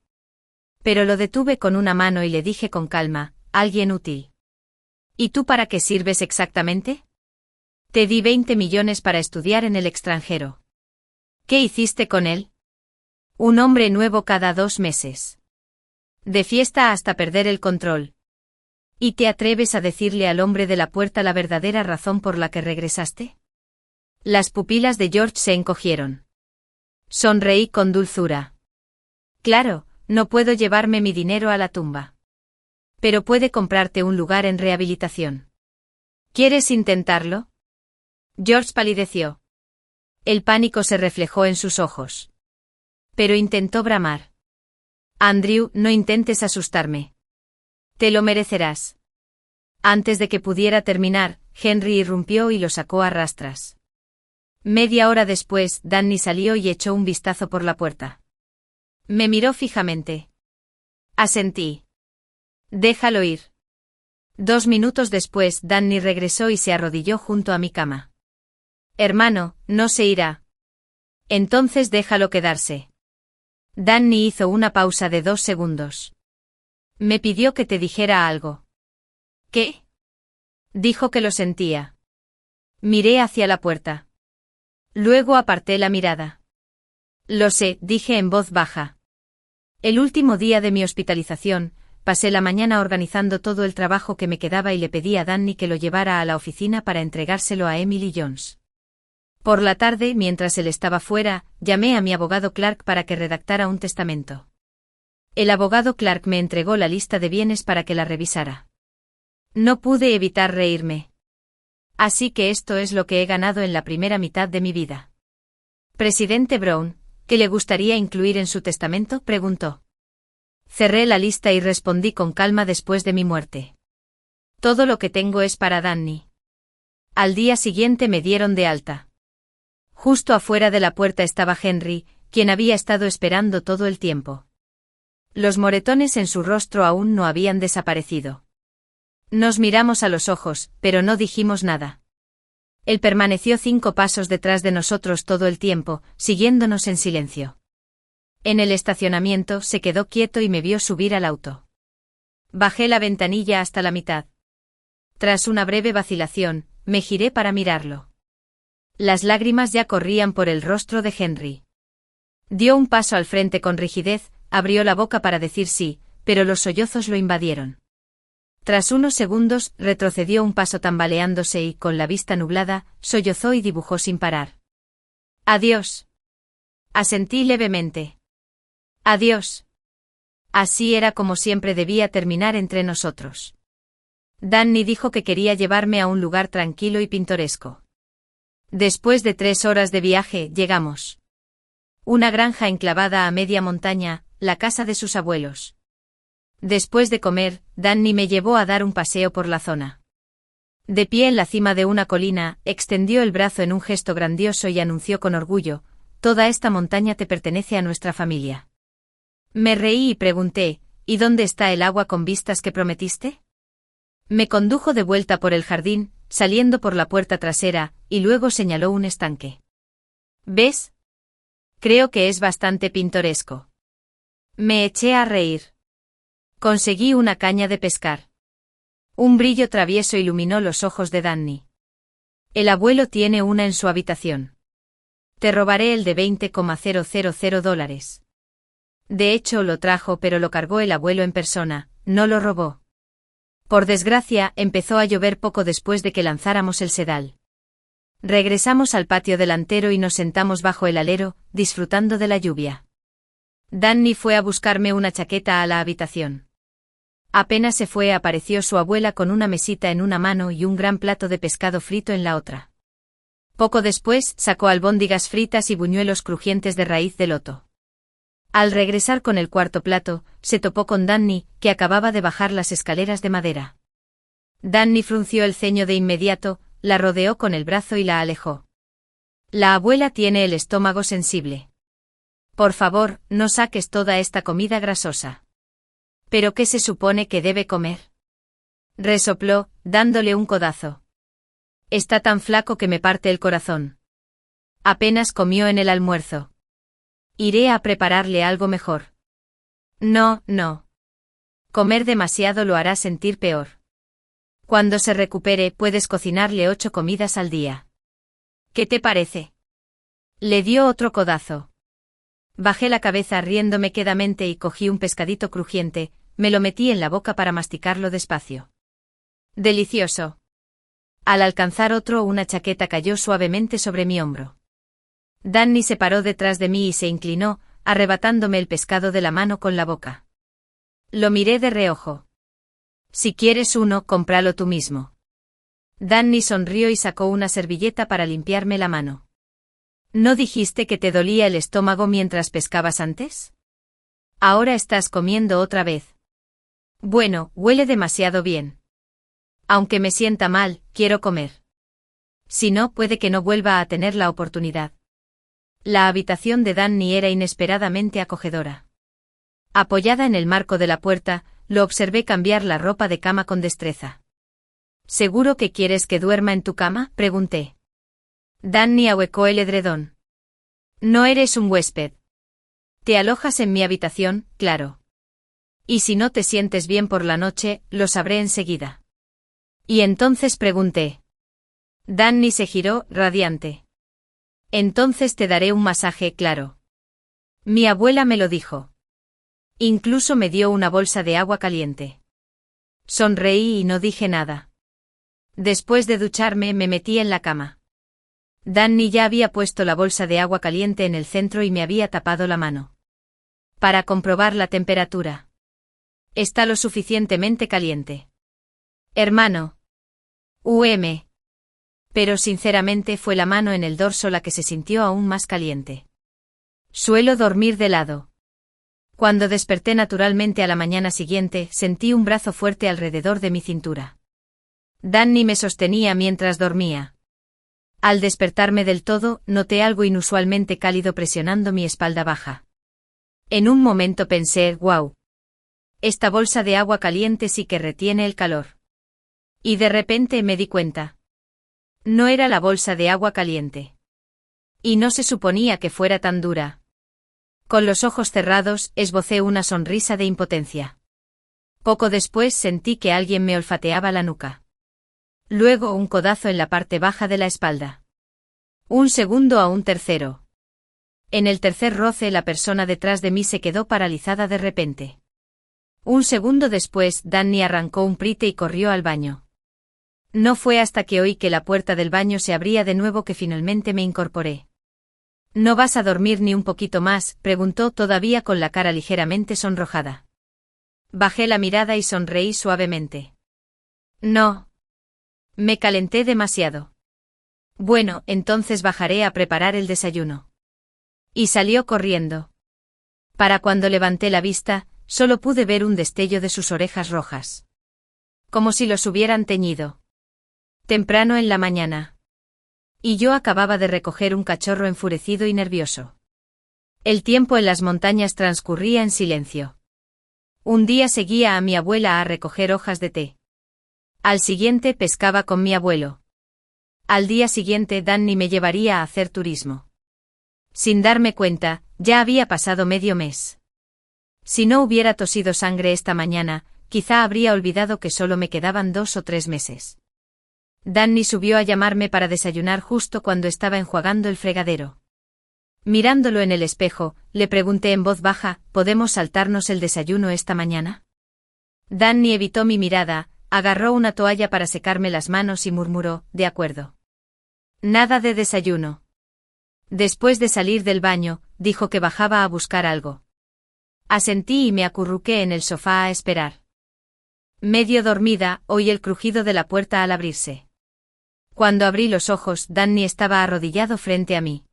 Pero lo detuve con una mano y le dije con calma: «Alguien útil». «¿Y tú para qué sirves exactamente?». «Te di 20 millones para estudiar en el extranjero». «¿Qué hiciste con él?». «Un hombre nuevo cada 2 meses. De fiesta hasta perder el control». «¿Y te atreves a decirle al hombre de la puerta la verdadera razón por la que regresaste?». Las pupilas de George se encogieron. Sonreí con dulzura. «Claro, no puedo llevarme mi dinero a la tumba. Pero puede comprarte un lugar en rehabilitación. ¿Quieres intentarlo?». George palideció. El pánico se reflejó en sus ojos. Pero intentó bramar. «Andrew, no intentes asustarme. Te lo merecerás». Antes de que pudiera terminar, Henry irrumpió y lo sacó a rastras. Media hora después, Danny salió y echó un vistazo por la puerta. Me miró fijamente. Asentí. Déjalo ir. 2 minutos después, Danny regresó y se arrodilló junto a mi cama. Hermano, no se irá. Entonces déjalo quedarse. Danny hizo una pausa de 2 segundos. Me pidió que te dijera algo. ¿Qué? Dijo que lo sentía. Miré hacia la puerta. Luego aparté la mirada. Lo sé, dije en voz baja. El último día de mi hospitalización, pasé la mañana organizando todo el trabajo que me quedaba y le pedí a Danny que lo llevara a la oficina para entregárselo a Emily Jones. Por la tarde, mientras él estaba fuera, llamé a mi abogado Clark para que redactara un testamento. El abogado Clark me entregó la lista de bienes para que la revisara. No pude evitar reírme. Así que esto es lo que he ganado en la primera mitad de mi vida. Presidente Brown, ¿qué le gustaría incluir en su testamento?, preguntó. Cerré la lista y respondí con calma después de mi muerte. Todo lo que tengo es para Danny. Al día siguiente me dieron de alta. Justo afuera de la puerta estaba Henry, quien había estado esperando todo el tiempo. Los moretones en su rostro aún no habían desaparecido. Nos miramos a los ojos, pero no dijimos nada. Él permaneció 5 pasos detrás de nosotros todo el tiempo, siguiéndonos en silencio. En el estacionamiento se quedó quieto y me vio subir al auto. Bajé la ventanilla hasta la mitad. Tras una breve vacilación, me giré para mirarlo. Las lágrimas ya corrían por el rostro de Henry. Dio un paso al frente con rigidez, abrió la boca para decir sí, pero los sollozos lo invadieron. Tras unos segundos, retrocedió un paso tambaleándose y, con la vista nublada, sollozó y dibujó sin parar. Adiós. Asentí levemente. Adiós. Así era como siempre debía terminar entre nosotros. Danny dijo que quería llevarme a un lugar tranquilo y pintoresco. Después de 3 horas de viaje, llegamos. Una granja enclavada a media montaña, la casa de sus abuelos. Después de comer, Danny me llevó a dar un paseo por la zona. De pie en la cima de una colina, extendió el brazo en un gesto grandioso y anunció con orgullo: toda esta montaña te pertenece a nuestra familia. Me reí y pregunté: ¿y dónde está el agua con vistas que prometiste? Me condujo de vuelta por el jardín, saliendo por la puerta trasera, y luego señaló un estanque. ¿Ves? Creo que es bastante pintoresco. Me eché a reír. Conseguí una caña de pescar. Un brillo travieso iluminó los ojos de Danny. El abuelo tiene una en su habitación. Te robaré el de $20,000. De hecho lo trajo, pero lo cargó el abuelo en persona, no lo robó. Por desgracia, empezó a llover poco después de que lanzáramos el sedal. Regresamos al patio delantero y nos sentamos bajo el alero, disfrutando de la lluvia. Danny fue a buscarme una chaqueta a la habitación. Apenas se fue, apareció su abuela con una mesita en una mano y un gran plato de pescado frito en la otra. Poco después, sacó albóndigas fritas y buñuelos crujientes de raíz de loto. Al regresar con el cuarto plato, se topó con Danny, que acababa de bajar las escaleras de madera. Danny frunció el ceño de inmediato, la rodeó con el brazo y la alejó. La abuela tiene el estómago sensible. Por favor, no saques toda esta comida grasosa. ¿Pero qué se supone que debe comer? Resopló, dándole un codazo. Está tan flaco que me parte el corazón. Apenas comió en el almuerzo. Iré a prepararle algo mejor. No, no. Comer demasiado lo hará sentir peor. Cuando se recupere, puedes cocinarle 8 comidas al día. ¿Qué te parece? Le dio otro codazo. Bajé la cabeza riéndome quedamente y cogí un pescadito crujiente, me lo metí en la boca para masticarlo despacio. Delicioso. Al alcanzar otro, una chaqueta cayó suavemente sobre mi hombro. Danny se paró detrás de mí y se inclinó, arrebatándome el pescado de la mano con la boca. Lo miré de reojo. Si quieres uno, cómpralo tú mismo. Danny sonrió y sacó una servilleta para limpiarme la mano. ¿No dijiste que te dolía el estómago mientras pescabas antes? Ahora estás comiendo otra vez. Bueno, huele demasiado bien. Aunque me sienta mal, quiero comer. Si no, puede que no vuelva a tener la oportunidad. La habitación de Danny era inesperadamente acogedora. Apoyada en el marco de la puerta, lo observé cambiar la ropa de cama con destreza. ¿Seguro que quieres que duerma en tu cama?, pregunté. Danny ahuecó el edredón. No eres un huésped. Te alojas en mi habitación, claro. Y si no te sientes bien por la noche, lo sabré enseguida. Y entonces pregunté. Danny se giró, radiante. Entonces te daré un masaje, claro. Mi abuela me lo dijo. Incluso me dio una bolsa de agua caliente. Sonreí y no dije nada. Después de ducharme me metí en la cama. Danny ya había puesto la bolsa de agua caliente en el centro y me había tapado la mano. Para comprobar la temperatura. Está lo suficientemente caliente. Hermano. Pero sinceramente fue la mano en el dorso la que se sintió aún más caliente. Suelo dormir de lado. Cuando desperté naturalmente a la mañana siguiente, sentí un brazo fuerte alrededor de mi cintura. Danny me sostenía mientras dormía. Al despertarme del todo, noté algo inusualmente cálido presionando mi espalda baja. En un momento pensé, wow. Esta bolsa de agua caliente sí que retiene el calor. Y de repente me di cuenta. No era la bolsa de agua caliente. Y no se suponía que fuera tan dura. Con los ojos cerrados, esbocé una sonrisa de impotencia. Poco después sentí que alguien me olfateaba la nuca. Luego un codazo en la parte baja de la espalda. Un segundo a un tercero. En el tercer roce la persona detrás de mí se quedó paralizada de repente. Un segundo después, Danny arrancó un prite y corrió al baño. No fue hasta que oí que la puerta del baño se abría de nuevo que finalmente me incorporé. ¿No vas a dormir ni un poquito más?, preguntó todavía con la cara ligeramente sonrojada. Bajé la mirada y sonreí suavemente. No. Me calenté demasiado. Bueno, entonces bajaré a preparar el desayuno. Y salió corriendo. Para cuando levanté la vista, solo pude ver un destello de sus orejas rojas. Como si los hubieran teñido. Temprano en la mañana. Y yo acababa de recoger un cachorro enfurecido y nervioso. El tiempo en las montañas transcurría en silencio. Un día seguía a mi abuela a recoger hojas de té. Al siguiente pescaba con mi abuelo. Al día siguiente Danny me llevaría a hacer turismo. Sin darme cuenta, ya había pasado medio mes. Si no hubiera tosido sangre esta mañana, quizá habría olvidado que solo me quedaban 2 o 3 meses. Danny subió a llamarme para desayunar justo cuando estaba enjuagando el fregadero. Mirándolo en el espejo, le pregunté en voz baja, ¿podemos saltarnos el desayuno esta mañana? Danny evitó mi mirada, agarró una toalla para secarme las manos y murmuró, de acuerdo. Nada de desayuno. Después de salir del baño, dijo que bajaba a buscar algo. Asentí y me acurruqué en el sofá a esperar. Medio dormida, oí el crujido de la puerta al abrirse. Cuando abrí los ojos, Danny estaba arrodillado frente a mí.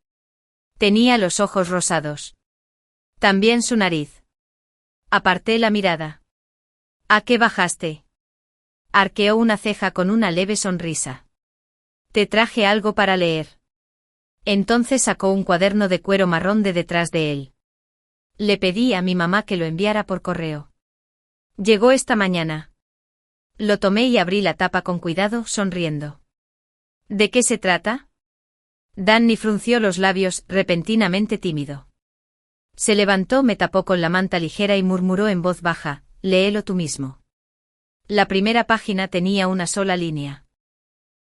Tenía los ojos rosados. También su nariz. Aparté la mirada. ¿A qué bajaste? Arqueó una ceja con una leve sonrisa. Te traje algo para leer. Entonces sacó un cuaderno de cuero marrón de detrás de él. Le pedí a mi mamá que lo enviara por correo. Llegó esta mañana. Lo tomé y abrí la tapa con cuidado, sonriendo. ¿De qué se trata? Danny frunció los labios, repentinamente tímido. Se levantó, me tapó con la manta ligera y murmuró en voz baja, léelo tú mismo. La primera página tenía una sola línea.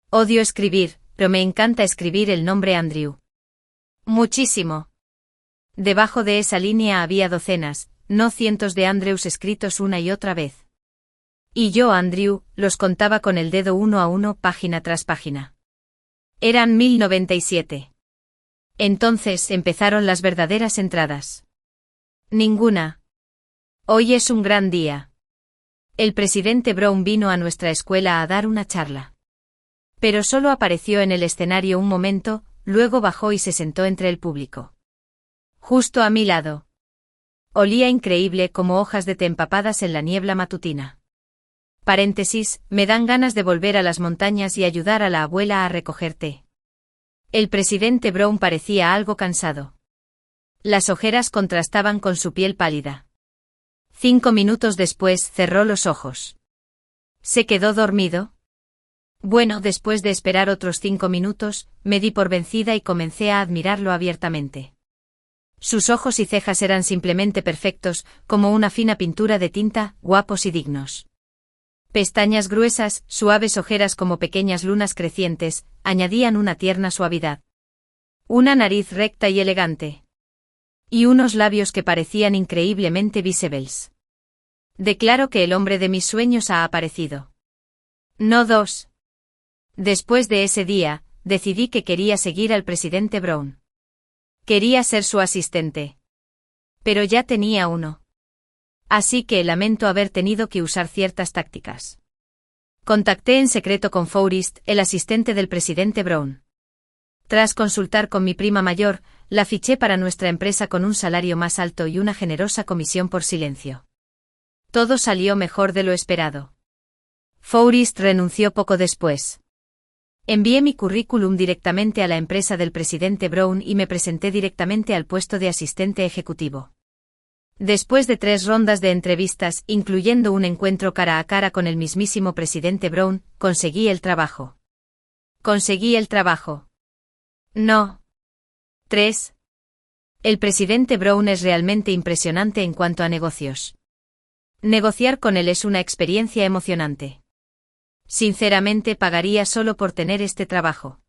Odio escribir, pero me encanta escribir el nombre Andrew. Muchísimo. Debajo de esa línea había docenas, no cientos de Andrews escritos una y otra vez. Y yo, Andrew, los contaba con el dedo uno a uno, página tras página. Eran 1097. Entonces empezaron las verdaderas entradas. Ninguna. Hoy es un gran día. El presidente Brown vino a nuestra escuela a dar una charla. Pero solo apareció en el escenario un momento, luego bajó y se sentó entre el público. Justo a mi lado. Olía increíble como hojas de té empapadas en la niebla matutina. Paréntesis, me dan ganas de volver a las montañas y ayudar a la abuela a recoger té. El presidente Brown parecía algo cansado. Las ojeras contrastaban con su piel pálida. 5 minutos después cerró los ojos. ¿Se quedó dormido? Bueno, después de esperar otros 5 minutos, me di por vencida y comencé a admirarlo abiertamente. Sus ojos y cejas eran simplemente perfectos, como una fina pintura de tinta, guapos y dignos. Pestañas gruesas, suaves ojeras como pequeñas lunas crecientes, añadían una tierna suavidad. Una nariz recta y elegante. Y unos labios que parecían increíblemente visibles. Declaro que el hombre de mis sueños ha aparecido. No dos. Después de ese día, decidí que quería seguir al presidente Brown. Quería ser su asistente. Pero ya tenía uno. Así que lamento haber tenido que usar ciertas tácticas. Contacté en secreto con Forrest, el asistente del presidente Brown. Tras consultar con mi prima mayor, la fiché para nuestra empresa con un salario más alto y una generosa comisión por silencio. Todo salió mejor de lo esperado. Forrest renunció poco después. Envié mi currículum directamente a la empresa del presidente Brown y me presenté directamente al puesto de asistente ejecutivo. Después de 3 rondas de entrevistas, incluyendo un encuentro cara a cara con el mismísimo presidente Brown, conseguí el trabajo. Conseguí el trabajo. No. 3. El presidente Brown es realmente impresionante en cuanto a negocios. Negociar con él es una experiencia emocionante. Sinceramente pagaría solo por tener este trabajo.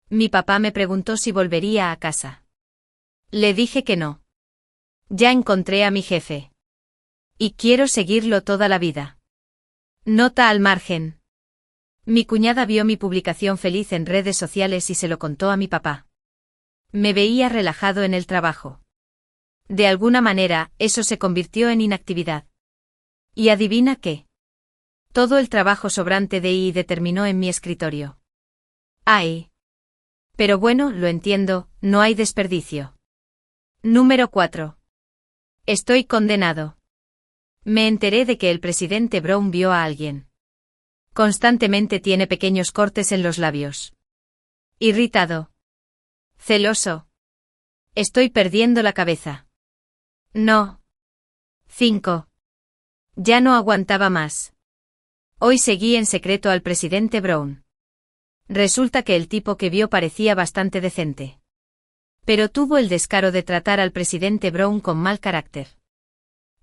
Mi papá me preguntó si volvería a casa. Le dije que no. Ya encontré a mi jefe. Y quiero seguirlo toda la vida. Nota al margen. Mi cuñada vio mi publicación feliz en redes sociales y se lo contó a mi papá. Me veía relajado en el trabajo. De alguna manera, eso se convirtió en inactividad. ¿Y adivina qué? Todo el trabajo sobrante de I terminó en mi escritorio. ¡Ay! Pero bueno, lo entiendo, no hay desperdicio. Número 4. Estoy condenado. Me enteré de que el presidente Brown vio a alguien. Constantemente tiene pequeños cortes en los labios. Irritado. Celoso. Estoy perdiendo la cabeza. No. 5. Ya no aguantaba más. Hoy seguí en secreto al presidente Brown. Resulta que el tipo que vio parecía bastante decente. Pero tuvo el descaro de tratar al presidente Brown con mal carácter.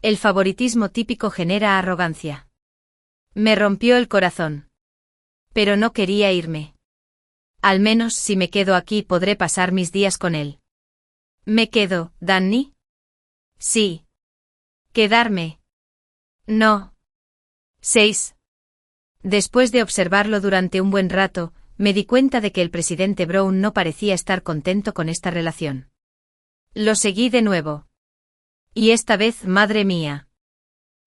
El favoritismo típico genera arrogancia. Me rompió el corazón. Pero no quería irme. Al menos si me quedo aquí podré pasar mis días con él. ¿Me quedo, Danny? Sí. ¿Quedarme? No. 6. Después de observarlo durante un buen rato, me di cuenta de que el presidente Brown no parecía estar contento con esta relación. Lo seguí de nuevo. Y esta vez, madre mía.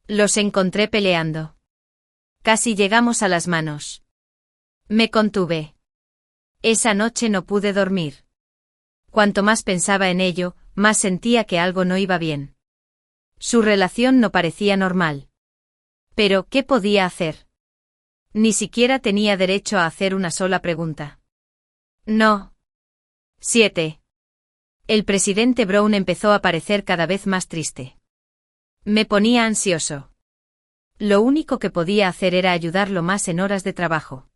Los encontré peleando. Casi llegamos a las manos. Me contuve. Esa noche no pude dormir. Cuanto más pensaba en ello, más sentía que algo no iba bien. Su relación no parecía normal. Pero, ¿qué podía hacer? Ni siquiera tenía derecho a hacer una sola pregunta. No. 7. El presidente Brown empezó a parecer cada vez más triste. Me ponía ansioso. Lo único que podía hacer era ayudarlo más en horas de trabajo.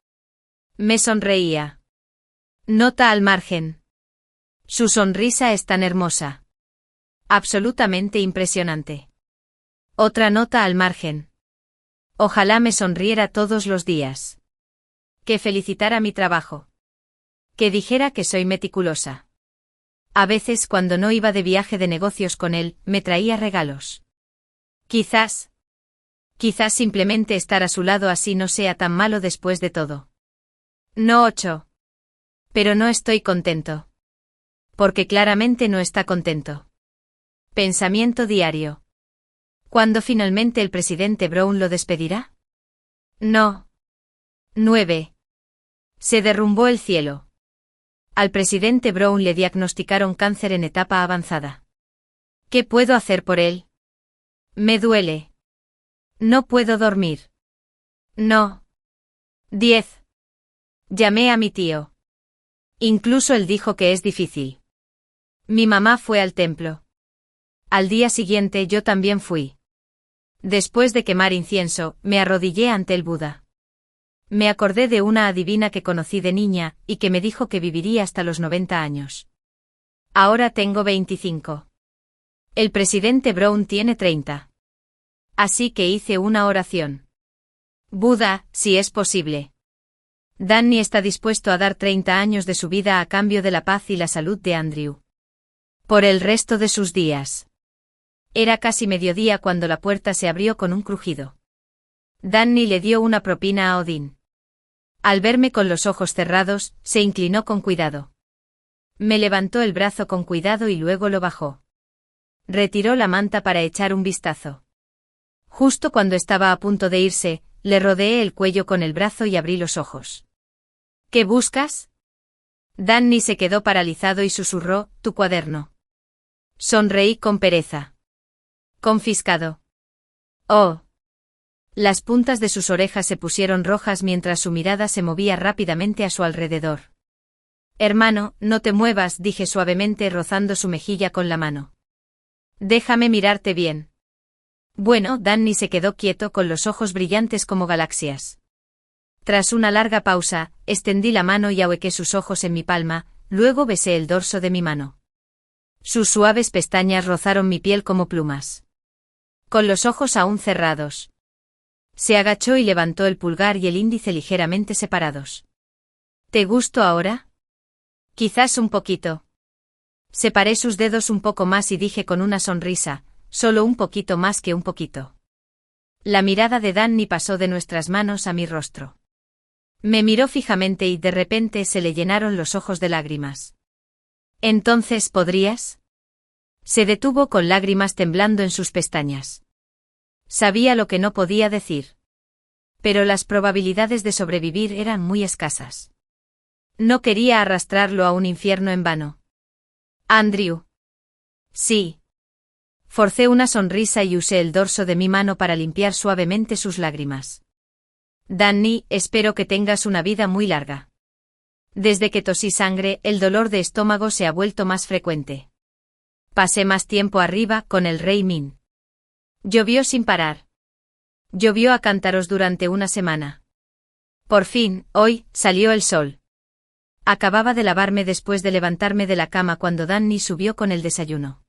Me sonreía. Nota al margen. Su sonrisa es tan hermosa. Absolutamente impresionante. Otra nota al margen. Ojalá me sonriera todos los días. Que felicitara mi trabajo. Que dijera que soy meticulosa. A veces cuando no iba de viaje de negocios con él, me traía regalos. Quizás simplemente estar a su lado así no sea tan malo después de todo. No 8. Pero no estoy contento. Porque claramente no está contento. Pensamiento diario. ¿Cuándo finalmente el presidente Brown lo despedirá? No. 9. Se derrumbó el cielo. Al presidente Brown le diagnosticaron cáncer en etapa avanzada. ¿Qué puedo hacer por él? Me duele. No puedo dormir. No. 10. Llamé a mi tío. Incluso él dijo que es difícil. Mi mamá fue al templo. Al día siguiente yo también fui. Después de quemar incienso, me arrodillé ante el Buda. Me acordé de una adivina que conocí de niña, y que me dijo que viviría hasta los 90 años. Ahora tengo 25. El presidente Brown tiene 30. Así que hice una oración. Buda, si es posible. Danny está dispuesto a dar 30 años de su vida a cambio de la paz y la salud de Andrew. Por el resto de sus días. Era casi mediodía cuando la puerta se abrió con un crujido. Danny le dio una propina a Odín. Al verme con los ojos cerrados, se inclinó con cuidado. Me levantó el brazo con cuidado y luego lo bajó. Retiró la manta para echar un vistazo. Justo cuando estaba a punto de irse, le rodeé el cuello con el brazo y abrí los ojos. ¿Qué buscas? Danny se quedó paralizado y susurró, tu cuaderno. Sonreí con pereza. Confiscado. Oh. Las puntas de sus orejas se pusieron rojas mientras su mirada se movía rápidamente a su alrededor. Hermano, no te muevas, dije suavemente rozando su mejilla con la mano. Déjame mirarte bien. Bueno, Danny se quedó quieto con los ojos brillantes como galaxias. Tras una larga pausa, extendí la mano y ahuequé sus ojos en mi palma, luego besé el dorso de mi mano. Sus suaves pestañas rozaron mi piel como plumas. Con los ojos aún cerrados. Se agachó y levantó el pulgar y el índice ligeramente separados. ¿Te gusto ahora? Quizás un poquito. Separé sus dedos un poco más y dije con una sonrisa, solo un poquito más que un poquito. La mirada de Danny pasó de nuestras manos a mi rostro. Me miró fijamente y de repente se le llenaron los ojos de lágrimas. ¿Entonces podrías? Se detuvo con lágrimas temblando en sus pestañas. Sabía lo que no podía decir. Pero las probabilidades de sobrevivir eran muy escasas. No quería arrastrarlo a un infierno en vano. Andrew. Sí. Forcé una sonrisa y usé el dorso de mi mano para limpiar suavemente sus lágrimas. Danny, espero que tengas una vida muy larga. Desde que tosí sangre, el dolor de estómago se ha vuelto más frecuente. Pasé más tiempo arriba con el rey Min. Llovió sin parar. Llovió a cántaros durante una semana. Por fin, hoy, salió el sol. Acababa de lavarme después de levantarme de la cama cuando Danny subió con el desayuno.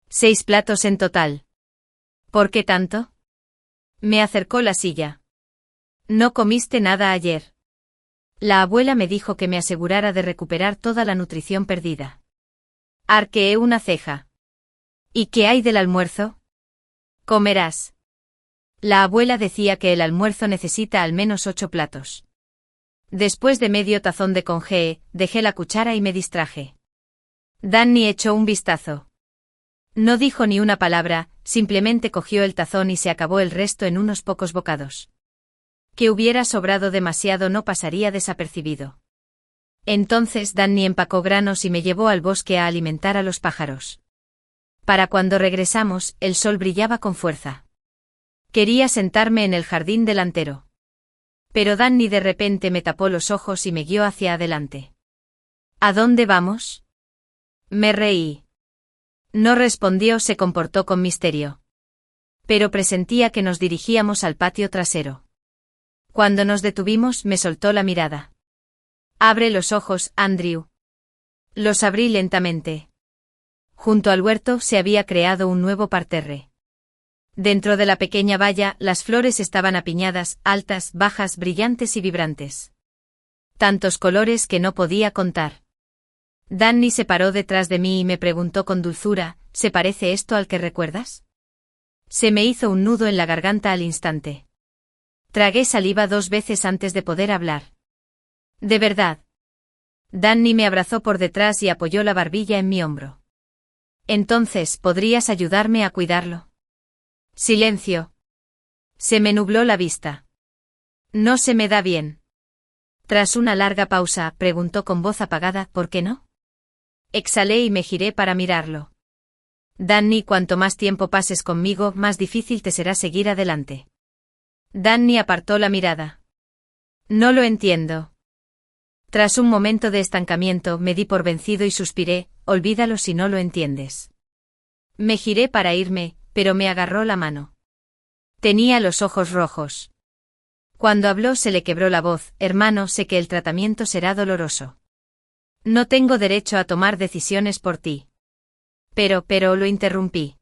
6 platos en total. ¿Por qué tanto? Me acercó la silla. ¿No comiste nada ayer? La abuela me dijo que me asegurara de recuperar toda la nutrición perdida. Arqueé una ceja. ¿Y qué hay del almuerzo? Comerás. La abuela decía que el almuerzo necesita al menos 8 platos. Después de medio tazón de congee, dejé la cuchara y me distraje. Danny echó un vistazo. No dijo ni una palabra, simplemente cogió el tazón y se acabó el resto en unos pocos bocados. Que hubiera sobrado demasiado no pasaría desapercibido. Entonces Danny empacó granos y me llevó al bosque a alimentar a los pájaros. Para cuando regresamos, el sol brillaba con fuerza. Quería sentarme en el jardín delantero. Pero Danny de repente me tapó los ojos y me guió hacia adelante. ¿A dónde vamos? Me reí. No respondió, se comportó con misterio. Pero presentía que nos dirigíamos al patio trasero. Cuando nos detuvimos, me soltó la mirada. Abre los ojos, Andrew. Los abrí lentamente. Junto al huerto se había creado un nuevo parterre. Dentro de la pequeña valla, las flores estaban apiñadas, altas, bajas, brillantes y vibrantes. Tantos colores que no podía contar. Danny se paró detrás de mí y me preguntó con dulzura, ¿se parece esto al que recuerdas? Se me hizo un nudo en la garganta al instante. Tragué saliva 2 veces antes de poder hablar. ¿De verdad? Danny me abrazó por detrás y apoyó la barbilla en mi hombro. Entonces, ¿podrías ayudarme a cuidarlo? Silencio. Se me nubló la vista. No se me da bien. Tras una larga pausa, preguntó con voz apagada, ¿por qué no? Exhalé y me giré para mirarlo. Danny, cuanto más tiempo pases conmigo, más difícil te será seguir adelante. Danny apartó la mirada. No lo entiendo. Tras un momento de estancamiento, me di por vencido y suspiré, olvídalo si no lo entiendes. Me giré para irme, pero me agarró la mano. Tenía los ojos rojos. Cuando habló se le quebró la voz. Hermano, sé que el tratamiento será doloroso. No tengo derecho a tomar decisiones por ti. Pero lo interrumpí.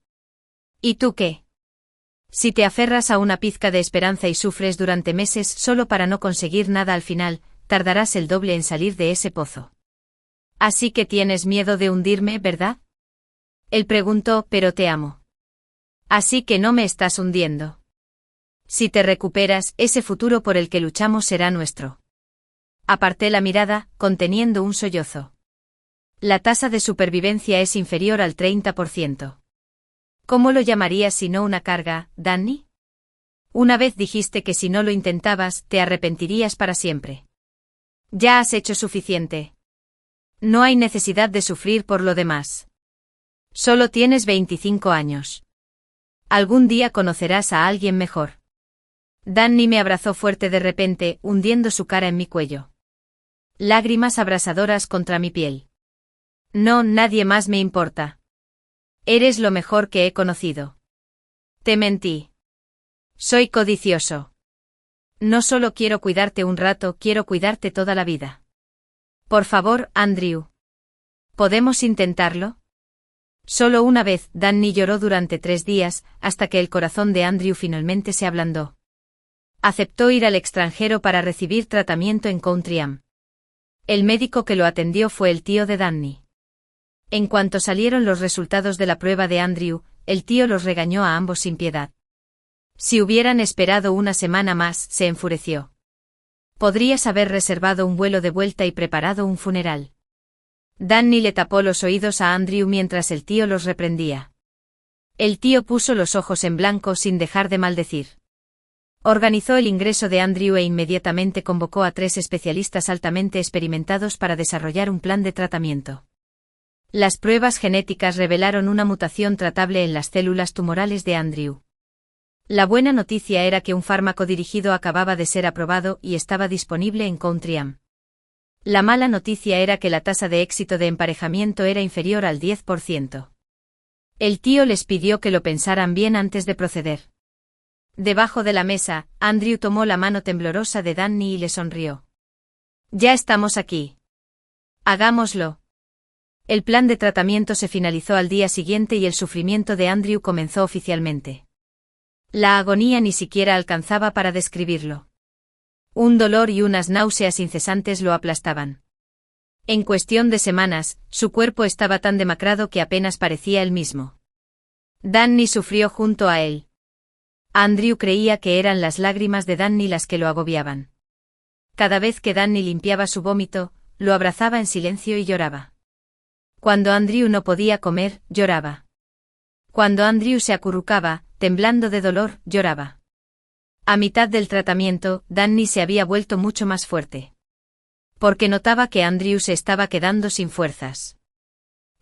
¿Y tú qué? Si te aferras a una pizca de esperanza y sufres durante meses solo para no conseguir nada al final, tardarás el doble en salir de ese pozo. Así que tienes miedo de hundirme, ¿verdad? Él preguntó, pero te amo. Así que no me estás hundiendo. Si te recuperas, ese futuro por el que luchamos será nuestro. Aparté la mirada, conteniendo un sollozo. La tasa de supervivencia es inferior al 30%. ¿Cómo lo llamarías si no una carga, Danny? Una vez dijiste que si no lo intentabas, te arrepentirías para siempre. Ya has hecho suficiente. No hay necesidad de sufrir por lo demás. Solo tienes 25 años. Algún día conocerás a alguien mejor. Danny me abrazó fuerte de repente, hundiendo su cara en mi cuello. Lágrimas abrasadoras contra mi piel. No, nadie más me importa. Eres lo mejor que he conocido. Te mentí. Soy codicioso. No solo quiero cuidarte un rato, quiero cuidarte toda la vida. Por favor, Andrew. ¿Podemos intentarlo? Solo una vez. Danny lloró durante 3 días, hasta que el corazón de Andrew finalmente se ablandó. Aceptó ir al extranjero para recibir tratamiento en Countryam. El médico que lo atendió fue el tío de Danny. En cuanto salieron los resultados de la prueba de Andrew, el tío los regañó a ambos sin piedad. Si hubieran esperado una semana más, se enfureció. Podrías haber reservado un vuelo de vuelta y preparado un funeral. Danny le tapó los oídos a Andrew mientras el tío los reprendía. El tío puso los ojos en blanco sin dejar de maldecir. Organizó el ingreso de Andrew e inmediatamente convocó a 3 especialistas altamente experimentados para desarrollar un plan de tratamiento. Las pruebas genéticas revelaron una mutación tratable en las células tumorales de Andrew. La buena noticia era que un fármaco dirigido acababa de ser aprobado y estaba disponible en Countryam. La mala noticia era que la tasa de éxito de emparejamiento era inferior al 10%. El tío les pidió que lo pensaran bien antes de proceder. Debajo de la mesa, Andrew tomó la mano temblorosa de Danny y le sonrió. Ya estamos aquí. Hagámoslo. El plan de tratamiento se finalizó al día siguiente y el sufrimiento de Andrew comenzó oficialmente. La agonía ni siquiera alcanzaba para describirlo. Un dolor y unas náuseas incesantes lo aplastaban. En cuestión de semanas, su cuerpo estaba tan demacrado que apenas parecía el mismo. Danny sufrió junto a él. Andrew creía que eran las lágrimas de Danny las que lo agobiaban. Cada vez que Danny limpiaba su vómito, lo abrazaba en silencio y lloraba. Cuando Andrew no podía comer, lloraba. Cuando Andrew se acurrucaba, temblando de dolor, lloraba. A mitad del tratamiento, Danny se había vuelto mucho más fuerte. Porque notaba que Andrew se estaba quedando sin fuerzas.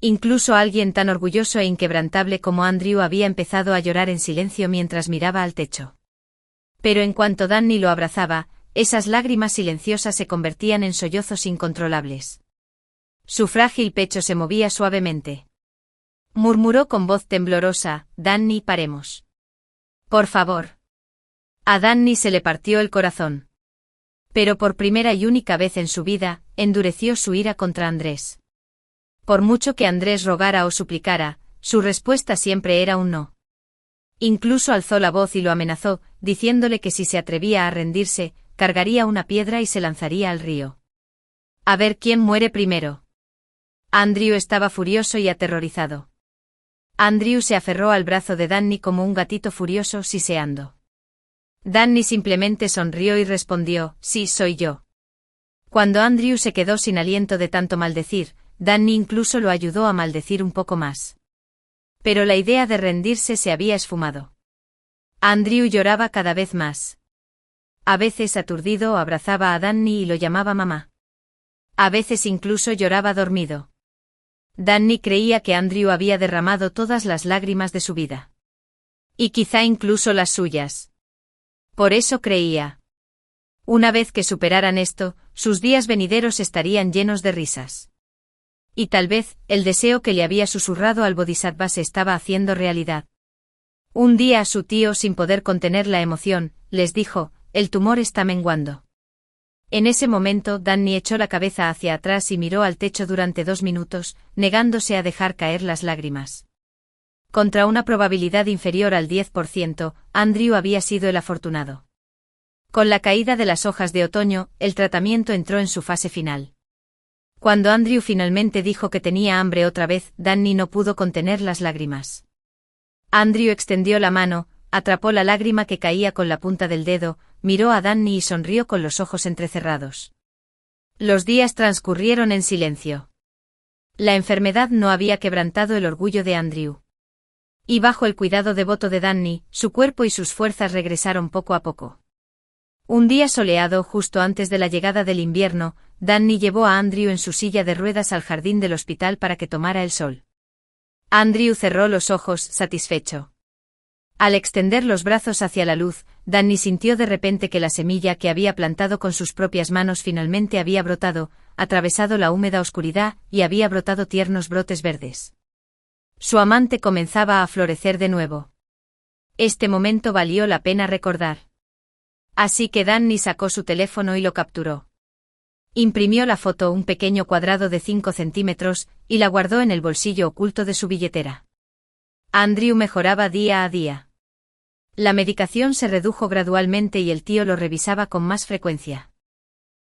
Incluso alguien tan orgulloso e inquebrantable como Andrew había empezado a llorar en silencio mientras miraba al techo. Pero en cuanto Danny lo abrazaba, esas lágrimas silenciosas se convertían en sollozos incontrolables. Su frágil pecho se movía suavemente. Murmuró con voz temblorosa, Danny, paremos. Por favor. A Danny se le partió el corazón. Pero por primera y única vez en su vida, endureció su ira contra Andrés. Por mucho que Andrés rogara o suplicara, su respuesta siempre era un no. Incluso alzó la voz y lo amenazó, diciéndole que si se atrevía a rendirse, cargaría una piedra y se lanzaría al río. A ver quién muere primero. Andrew estaba furioso y aterrorizado. Andrew se aferró al brazo de Danny como un gatito furioso siseando. Danny simplemente sonrió y respondió, sí, soy yo. Cuando Andrew se quedó sin aliento de tanto maldecir, Danny incluso lo ayudó a maldecir un poco más. Pero la idea de rendirse se había esfumado. Andrew lloraba cada vez más. A veces aturdido abrazaba a Danny y lo llamaba mamá. A veces incluso lloraba dormido. Danny creía que Andrew había derramado todas las lágrimas de su vida. Y quizá incluso las suyas. Por eso creía. Una vez que superaran esto, sus días venideros estarían llenos de risas. Y tal vez, el deseo que le había susurrado al Bodhisattva se estaba haciendo realidad. Un día su tío, sin poder contener la emoción, les dijo: «El tumor está menguando». En ese momento Danny echó la cabeza hacia atrás y miró al techo durante 2 minutos, negándose a dejar caer las lágrimas. Contra una probabilidad inferior al 10%, Andrew había sido el afortunado. Con la caída de las hojas de otoño, el tratamiento entró en su fase final. Cuando Andrew finalmente dijo que tenía hambre otra vez, Danny no pudo contener las lágrimas. Andrew extendió la mano, atrapó la lágrima que caía con la punta del dedo, miró a Danny y sonrió con los ojos entrecerrados. Los días transcurrieron en silencio. La enfermedad no había quebrantado el orgullo de Andrew. Y bajo el cuidado devoto de Danny, su cuerpo y sus fuerzas regresaron poco a poco. Un día soleado, justo antes de la llegada del invierno, Danny llevó a Andrew en su silla de ruedas al jardín del hospital para que tomara el sol. Andrew cerró los ojos, satisfecho. Al extender los brazos hacia la luz, Danny sintió de repente que la semilla que había plantado con sus propias manos finalmente había brotado, atravesado la húmeda oscuridad y había brotado tiernos brotes verdes. Su amante comenzaba a florecer de nuevo. Este momento valió la pena recordar. Así que Danny sacó su teléfono y lo capturó. Imprimió la foto, un pequeño cuadrado de 5 centímetros, y la guardó en el bolsillo oculto de su billetera. Andrew mejoraba día a día. La medicación se redujo gradualmente y el tío lo revisaba con más frecuencia.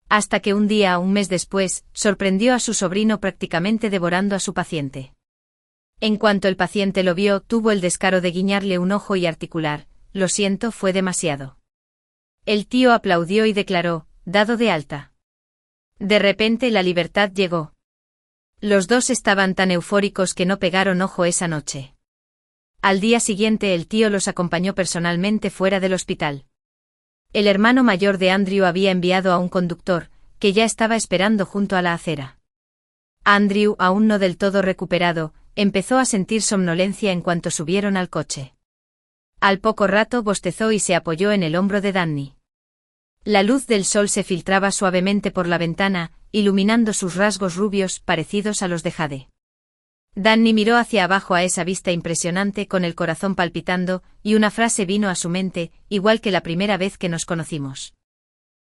Hasta que un día, un mes después, sorprendió a su sobrino prácticamente devorando a su paciente. En cuanto el paciente lo vio, tuvo el descaro de guiñarle un ojo y articular: «Lo siento, fue demasiado». El tío aplaudió y declaró: «Dado de alta». De repente la libertad llegó. Los dos estaban tan eufóricos que no pegaron ojo esa noche. Al día siguiente el tío los acompañó personalmente fuera del hospital. El hermano mayor de Andrew había enviado a un conductor, que ya estaba esperando junto a la acera. Andrew, aún no del todo recuperado, empezó a sentir somnolencia en cuanto subieron al coche. Al poco rato bostezó y se apoyó en el hombro de Danny. La luz del sol se filtraba suavemente por la ventana, iluminando sus rasgos rubios parecidos a los de jade. Danny miró hacia abajo a esa vista impresionante con el corazón palpitando, y una frase vino a su mente: «Igual que la primera vez que nos conocimos».